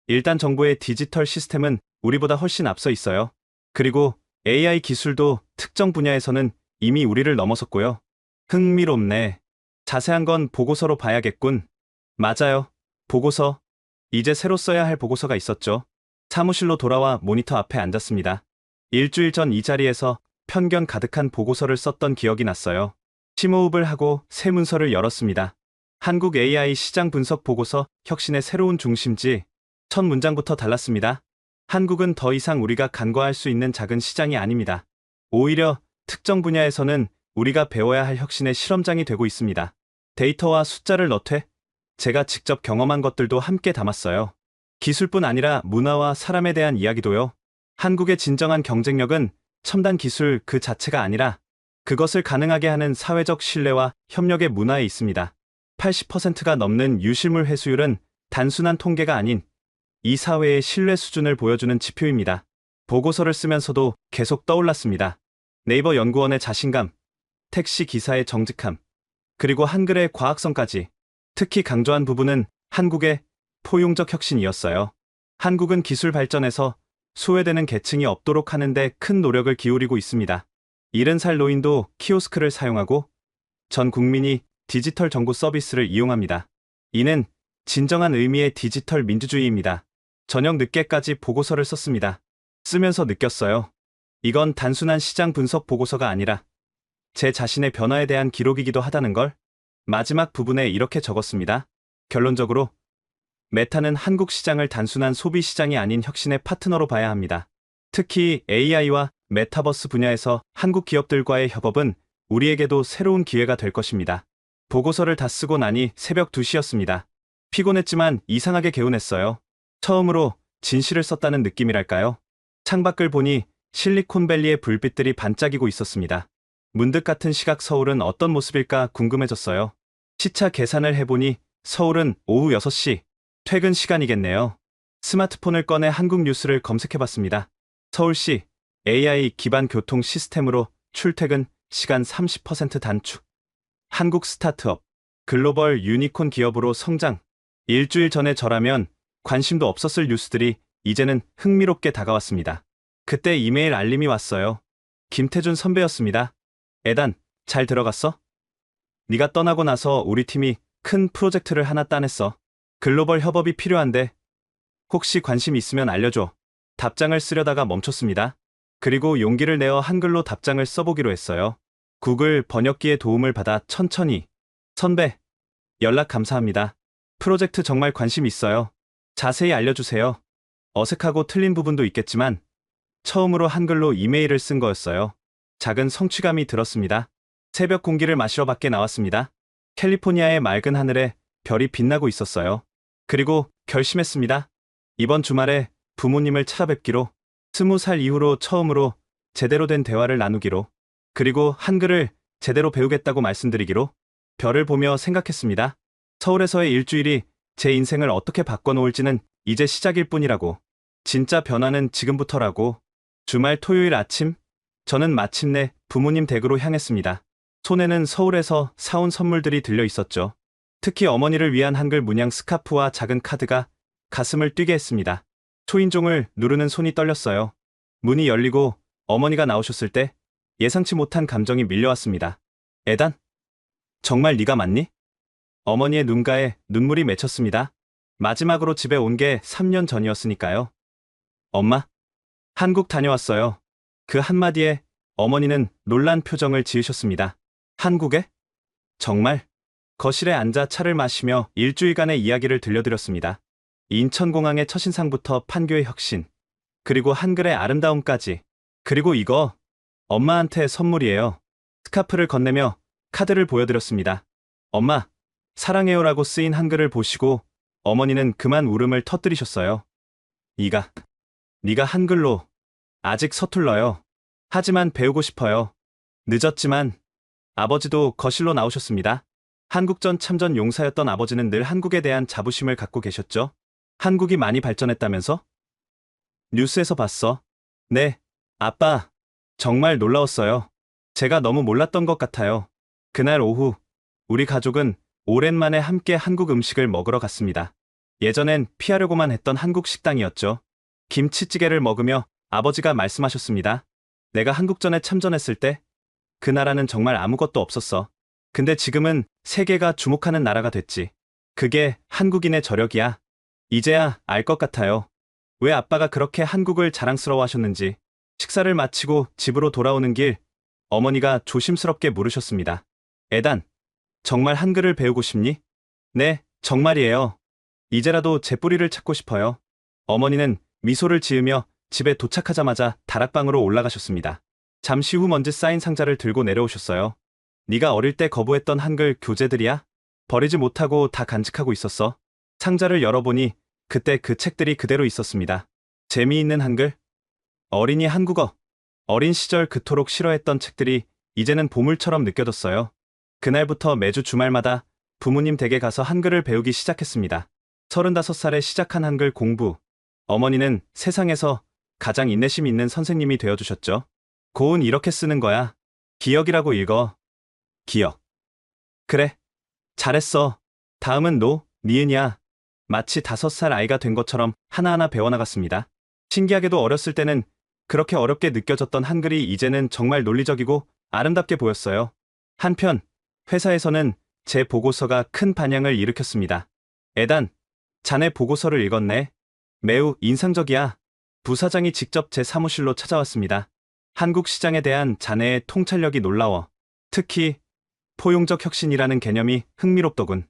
일단 정부의 디지털 시스템은 우리보다 훨씬 앞서 있어요. 그리고 AI 기술도 특정 분야에서는 이미 우리를 넘어섰고요. 흥미롭네. 자세한 건 보고서로 봐야겠군. 맞아요. 보고서. 이제 새로 써야 할 보고서가 있었죠. 사무실로 돌아와 모니터 앞에 앉았습니다. 일주일 전 이 자리에서 편견 가득한 보고서를 썼던 기억이 났어요. 심호흡을 하고 새 문서를 열었습니다. 한국 AI 시장 분석 보고서 혁신의 새로운 중심지. 첫 문장부터 달랐습니다. 한국은 더 이상 우리가 간과할 수 있는 작은 시장이 아닙니다. 오히려 특정 분야에서는 우리가 배워야 할 혁신의 실험장이 되고 있습니다. 데이터와 숫자를 넣되 제가 직접 경험한 것들도 함께 담았어요. 기술뿐 아니라 문화와 사람에 대한 이야기도요. 한국의 진정한 경쟁력은 첨단 기술 그 자체가 아니라 그것을 가능하게 하는 사회적 신뢰와 협력의 문화에 있습니다. 80%가 넘는 유실물 회수율은 단순한 통계가 아닌 이 사회의 신뢰 수준을 보여주는 지표입니다. 보고서를 쓰면서도 계속 떠올랐습니다. 네이버 연구원의 자신감, 택시 기사의 정직함, 그리고 한글의 과학성까지. 특히 강조한 부분은 한국의 포용적 혁신이었어요. 한국은 기술 발전에서 소외되는 계층이 없도록 하는데 큰 노력을 기울이고 있습니다. 70살 노인도 키오스크를 사용하고 전 국민이 디지털 정보 서비스를 이용합니다. 이는 진정한 의미의 디지털 민주주의입니다. 저녁 늦게까지 보고서를 썼습니다. 쓰면서 느꼈어요. 이건 단순한 시장 분석 보고서가 아니라 제 자신의 변화에 대한 기록이기도 하다는 걸. 마지막 부분에 이렇게 적었습니다. 결론적으로 메타는 한국 시장을 단순한 소비 시장이 아닌 혁신의 파트너로 봐야 합니다. 특히 AI와 메타버스 분야에서 한국 기업들과의 협업은 우리에게도 새로운 기회가 될 것입니다. 보고서를 다 쓰고 나니 새벽 2시였습니다. 피곤했지만 이상하게 개운했어요. 처음으로 진실을 썼다는 느낌이랄까요? 창밖을 보니 실리콘밸리의 불빛들이 반짝이고 있었습니다. 문득 같은 시각 서울은 어떤 모습일까 궁금해졌어요. 시차 계산을 해보니 서울은 오후 6시, 퇴근 시간이겠네요. 스마트폰을 꺼내 한국 뉴스를 검색해봤습니다. 서울시 AI 기반 교통 시스템으로 출퇴근 시간 30% 단축. 한국 스타트업, 글로벌 유니콘 기업으로 성장. 일주일 전에 저라면 관심도 없었을 뉴스들이 이제는 흥미롭게 다가왔습니다. 그때 이메일 알림이 왔어요. 김태준 선배였습니다. 에단, 잘 들어갔어? 네가 떠나고 나서 우리 팀이 큰 프로젝트를 하나 따냈어. 글로벌 협업이 필요한데 혹시 관심 있으면 알려줘. 답장을 쓰려다가 멈췄습니다. 그리고 용기를 내어 한글로 답장을 써보기로 했어요. 구글 번역기의 도움을 받아 천천히. 선배, 연락 감사합니다. 프로젝트 정말 관심 있어요. 자세히 알려주세요. 어색하고 틀린 부분도 있겠지만 처음으로 한글로 이메일을 쓴 거였어요. 작은 성취감이 들었습니다. 새벽 공기를 마시러 밖에 나왔습니다. 캘리포니아의 맑은 하늘에 별이 빛나고 있었어요. 그리고 결심했습니다. 이번 주말에 부모님을 찾아뵙기로, 20살 이후로 처음으로 제대로 된 대화를 나누기로, 그리고 한글을 제대로 배우겠다고 말씀드리기로. 별을 보며 생각했습니다. 서울에서의 일주일이 제 인생을 어떻게 바꿔놓을지는 이제 시작일 뿐이라고. 진짜 변화는 지금부터라고. 주말 토요일 아침, 저는 마침내 부모님 댁으로 향했습니다. 손에는 서울에서 사온 선물들이 들려 있었죠. 특히 어머니를 위한 한글 문양 스카프와 작은 카드가 가슴을 뛰게 했습니다. 초인종을 누르는 손이 떨렸어요. 문이 열리고 어머니가 나오셨을 때 예상치 못한 감정이 밀려왔습니다. 에단? 정말 네가 맞니? 어머니의 눈가에 눈물이 맺혔습니다. 마지막으로 집에 온 게 3년 전이었으니까요. 엄마, 한국 다녀왔어요. 그 한마디에 어머니는 놀란 표정을 지으셨습니다. 한국에? 정말? 거실에 앉아 차를 마시며 일주일간의 이야기를 들려드렸습니다. 인천공항의 첫인상부터 판교의 혁신, 그리고 한글의 아름다움까지. 그리고 이거 엄마한테 선물이에요. 스카프를 건네며 카드를 보여드렸습니다. 엄마, 사랑해요라고 쓰인 한글을 보시고 어머니는 그만 울음을 터뜨리셨어요. 네가 한글로 아직 서툴러요. 하지만 배우고 싶어요. 늦었지만. 아버지도 거실로 나오셨습니다. 한국전 참전 용사였던 아버지는 늘 한국에 대한 자부심을 갖고 계셨죠. 한국이 많이 발전했다면서? 뉴스에서 봤어. 네, 아빠. 정말 놀라웠어요. 제가 너무 몰랐던 것 같아요. 그날 오후, 우리 가족은 오랜만에 함께 한국 음식을 먹으러 갔습니다. 예전엔 피하려고만 했던 한국 식당이었죠. 김치찌개를 먹으며 아버지가 말씀하셨습니다. 내가 한국전에 참전했을 때 그 나라는 정말 아무것도 없었어. 근데 지금은 세계가 주목하는 나라가 됐지. 그게 한국인의 저력이야. 이제야 알 것 같아요. 왜 아빠가 그렇게 한국을 자랑스러워 하셨는지. 식사를 마치고 집으로 돌아오는 길, 어머니가 조심스럽게 물으셨습니다. 에단, 정말 한글을 배우고 싶니? 네, 정말이에요. 이제라도 제 뿌리를 찾고 싶어요. 어머니는 미소를 지으며 집에 도착하자마자 다락방으로 올라가셨습니다. 잠시 후 먼지 쌓인 상자를 들고 내려오셨어요. 네가 어릴 때 거부했던 한글 교재들이야? 버리지 못하고 다 간직하고 있었어. 상자를 열어보니 그때 그 책들이 그대로 있었습니다. 재미있는 한글, 어린이 한국어, 어린 시절 그토록 싫어했던 책들이 이제는 보물처럼 느껴졌어요. 그날부터 매주 주말마다 부모님 댁에 가서 한글을 배우기 시작했습니다. 35살에 시작한 한글 공부. 어머니는 세상에서 가장 인내심 있는 선생님이 되어주셨죠. 고은 이렇게 쓰는 거야. 기억이라고 읽어. 기억. 그래. 잘했어. 다음은 노, 니은이야. 마치 5살 아이가 된 것처럼 하나하나 배워나갔습니다. 신기하게도 어렸을 때는 그렇게 어렵게 느껴졌던 한글이 이제는 정말 논리적이고 아름답게 보였어요. 한편 회사에서는 제 보고서가 큰 반향을 일으켰습니다. 에단, 자네 보고서를 읽었네. 매우 인상적이야. 부사장이 직접 제 사무실로 찾아왔습니다. 한국 시장에 대한 자네의 통찰력이 놀라워. 특히 포용적 혁신이라는 개념이 흥미롭더군.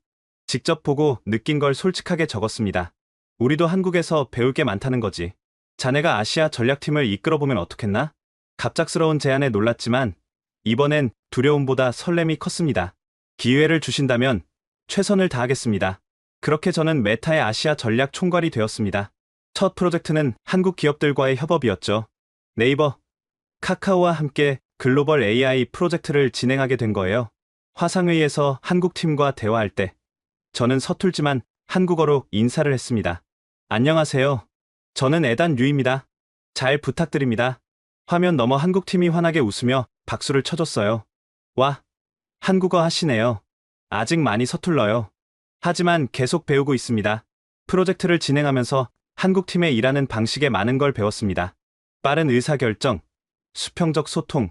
직접 보고 느낀 걸 솔직하게 적었습니다. 우리도 한국에서 배울 게 많다는 거지. 자네가 아시아 전략팀을 이끌어보면 어떻겠나? 갑작스러운 제안에 놀랐지만 이번엔 두려움보다 설렘이 컸습니다. 기회를 주신다면 최선을 다하겠습니다. 그렇게 저는 메타의 아시아 전략 총괄이 되었습니다. 첫 프로젝트는 한국 기업들과의 협업이었죠. 네이버, 카카오와 함께 글로벌 AI 프로젝트를 진행하게 된 거예요. 화상회의에서 한국 팀과 대화할 때 저는 서툴지만 한국어로 인사를 했습니다. 안녕하세요. 저는 에단 류입니다. 잘 부탁드립니다. 화면 너머 한국 팀이 환하게 웃으며 박수를 쳐줬어요. 와, 한국어 하시네요. 아직 많이 서툴러요. 하지만 계속 배우고 있습니다. 프로젝트를 진행하면서 한국 팀의 일하는 방식에 많은 걸 배웠습니다. 빠른 의사결정, 수평적 소통,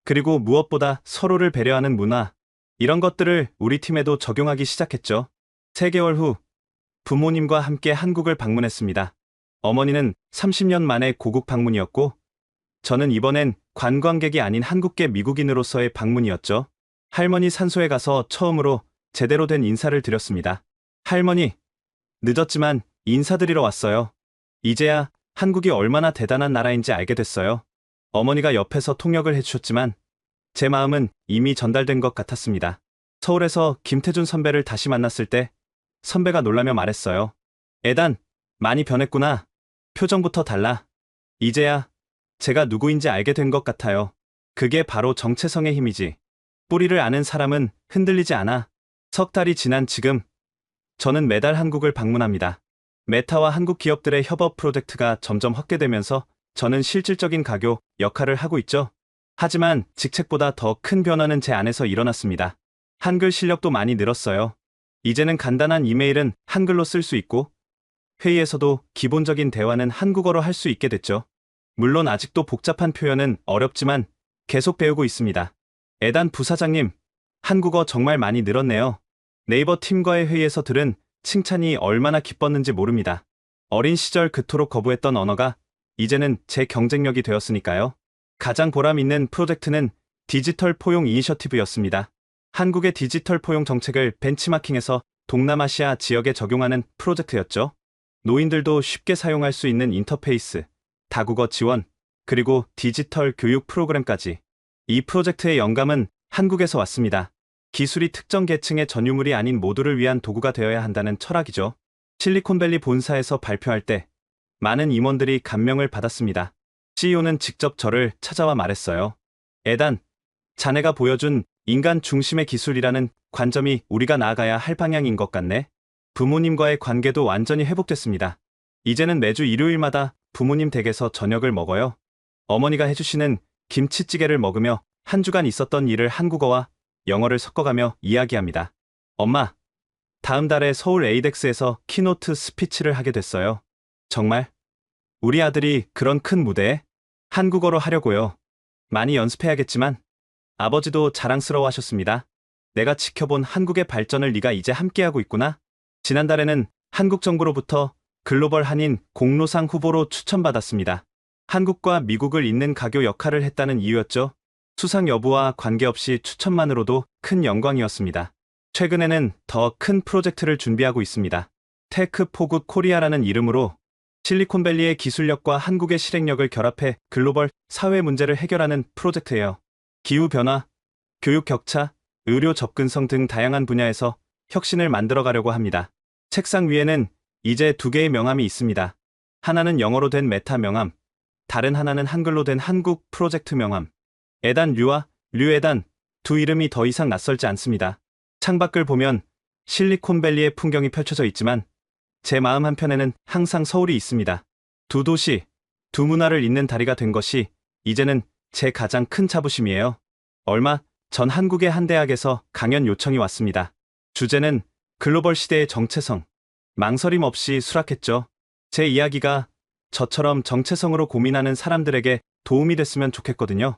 그리고 무엇보다 서로를 배려하는 문화, 이런 것들을 우리 팀에도 적용하기 시작했죠. 3개월 후 부모님과 함께 한국을 방문했습니다. 어머니는 30년 만에 고국 방문이었고 저는 이번엔 관광객이 아닌 한국계 미국인으로서의 방문이었죠. 할머니 산소에 가서 처음으로 제대로 된 인사를 드렸습니다. 할머니, 늦었지만 인사드리러 왔어요. 이제야 한국이 얼마나 대단한 나라인지 알게 됐어요. 어머니가 옆에서 통역을 해주셨지만 제 마음은 이미 전달된 것 같았습니다. 서울에서 김태준 선배를 다시 만났을 때 선배가 놀라며 말했어요. 에단, 많이 변했구나. 표정부터 달라. 이제야 제가 누구인지 알게 된 것 같아요. 그게 바로 정체성의 힘이지. 뿌리를 아는 사람은 흔들리지 않아. 석 달이 지난 지금 저는 매달 한국을 방문합니다. 메타와 한국 기업들의 협업 프로젝트가 점점 확대되면서 저는 실질적인 가교 역할을 하고 있죠. 하지만 직책보다 더 큰 변화는 제 안에서 일어났습니다. 한글 실력도 많이 늘었어요. 이제는 간단한 이메일은 한글로 쓸 수 있고 회의에서도 기본적인 대화는 한국어로 할 수 있게 됐죠. 물론 아직도 복잡한 표현은 어렵지만 계속 배우고 있습니다. 에단 부사장님, 한국어 정말 많이 늘었네요. 네이버 팀과의 회의에서 들은 칭찬이 얼마나 기뻤는지 모릅니다. 어린 시절 그토록 거부했던 언어가 이제는 제 경쟁력이 되었으니까요. 가장 보람 있는 프로젝트는 디지털 포용 이니셔티브였습니다. 한국의 디지털 포용 정책을 벤치마킹해서 동남아시아 지역에 적용하는 프로젝트였죠. 노인들도 쉽게 사용할 수 있는 인터페이스, 다국어 지원, 그리고 디지털 교육 프로그램까지. 이 프로젝트의 영감은 한국에서 왔습니다. 기술이 특정 계층의 전유물이 아닌 모두를 위한 도구가 되어야 한다는 철학이죠. 실리콘밸리 본사에서 발표할 때 많은 임원들이 감명을 받았습니다. CEO는 직접 저를 찾아와 말했어요. 에단, 자네가 보여준 인간 중심의 기술이라는 관점이 우리가 나아가야 할 방향인 것 같네. 부모님과의 관계도 완전히 회복됐습니다. 이제는 매주 일요일마다 부모님 댁에서 저녁을 먹어요. 어머니가 해주시는 김치찌개를 먹으며 한 주간 있었던 일을 한국어와 영어를 섞어가며 이야기합니다. 엄마, 다음 달에 서울 에이덱스에서 키노트 스피치를 하게 됐어요. 정말? 우리 아들이 그런 큰 무대에? 한국어로 하려고요. 많이 연습해야겠지만 아버지도 자랑스러워하셨습니다. 내가 지켜본 한국의 발전을 네가 이제 함께하고 있구나. 지난달에는 한국 정부로부터 글로벌 한인 공로상 후보로 추천받았습니다. 한국과 미국을 잇는 가교 역할을 했다는 이유였죠. 수상 여부와 관계없이 추천만으로도 큰 영광이었습니다. 최근에는 더 큰 프로젝트를 준비하고 있습니다. 테크 포굿 코리아라는 이름으로 실리콘밸리의 기술력과 한국의 실행력을 결합해 글로벌 사회 문제를 해결하는 프로젝트예요. 기후변화, 교육 격차, 의료 접근성 등 다양한 분야에서 혁신을 만들어가려고 합니다. 책상 위에는 이제 두 개의 명함이 있습니다. 하나는 영어로 된 메타 명함, 다른 하나는 한글로 된 한국 프로젝트 명함. 에단 류와 류에단, 두 이름이 더 이상 낯설지 않습니다. 창밖을 보면 실리콘밸리의 풍경이 펼쳐져 있지만 제 마음 한편에는 항상 서울이 있습니다. 두 도시, 두 문화를 잇는 다리가 된 것이 이제는 제 가장 큰 자부심이에요. 얼마 전 한국의 한 대학에서 강연 요청이 왔습니다. 주제는 글로벌 시대의 정체성. 망설임 없이 수락했죠. 제 이야기가 저처럼 정체성으로 고민하는 사람들에게 도움이 됐으면 좋겠거든요.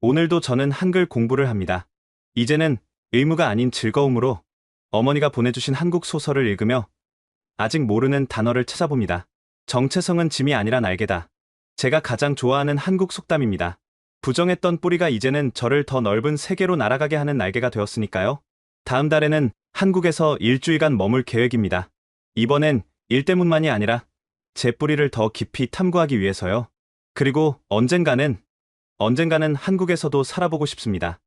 오늘도 저는 한글 공부를 합니다. 이제는 의무가 아닌 즐거움으로 어머니가 보내주신 한국 소설을 읽으며 아직 모르는 단어를 찾아봅니다. 정체성은 짐이 아니라 날개다. 제가 가장 좋아하는 한국 속담입니다. 부정했던 뿌리가 이제는 저를 더 넓은 세계로 날아가게 하는 날개가 되었으니까요. 다음 달에는 한국에서 일주일간 머물 계획입니다. 이번엔 일 때문만이 아니라 제 뿌리를 더 깊이 탐구하기 위해서요. 그리고 언젠가는 한국에서도 살아보고 싶습니다.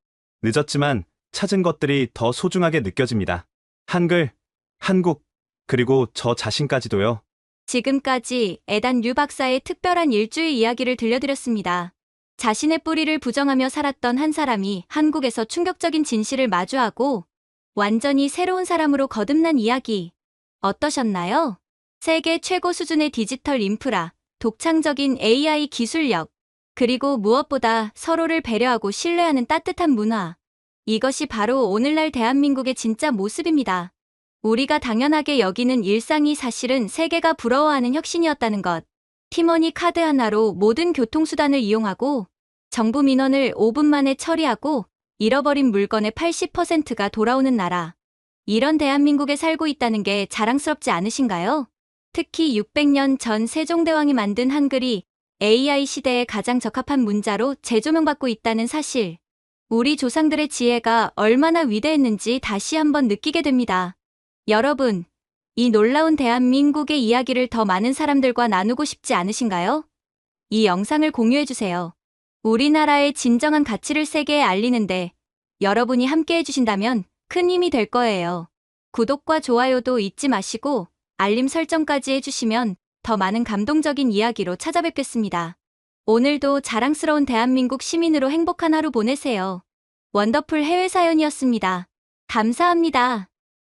늦었지만 찾은 것들이 더 소중하게 느껴집니다. 한글, 한국, 그리고 저 자신까지도요. 지금까지 에단 류 박사의 특별한 일주일 이야기를 들려드렸습니다. 자신의 뿌리를 부정하며 살았던 한 사람이 한국에서 충격적인 진실을 마주하고 완전히 새로운 사람으로 거듭난 이야기. 어떠셨나요? 세계 최고 수준의 디지털 인프라, 독창적인 AI 기술력, 그리고 무엇보다 서로를 배려하고 신뢰하는 따뜻한 문화. 이것이 바로 오늘날 대한민국의 진짜 모습입니다. 우리가 당연하게 여기는 일상이 사실은 세계가 부러워하는 혁신이었다는 것. 티머니 카드 하나로 모든 교통수단을 이용하고 정부 민원을 5분 만에 처리하고 잃어버린 물건의 80%가 돌아오는 나라. 이런 대한민국에 살고 있다는 게 자랑스럽지 않으신가요? 특히 600년 전 세종대왕이 만든 한글이 AI 시대에 가장 적합한 문자로 재조명받고 있다는 사실. 우리 조상들의 지혜가 얼마나 위대했는지 다시 한번 느끼게 됩니다. 여러분, 이 놀라운 대한민국의 이야기를 더 많은 사람들과 나누고 싶지 않으신가요? 이 영상을 공유해주세요. 우리나라의 진정한 가치를 세계에 알리는데 여러분이 함께 해주신다면 큰 힘이 될 거예요. 구독과 좋아요도 잊지 마시고 알림 설정까지 해주시면 더 많은 감동적인 이야기로 찾아뵙겠습니다. 오늘도 자랑스러운 대한민국 시민으로 행복한 하루 보내세요. 원더풀 해외 사연이었습니다. 감사합니다.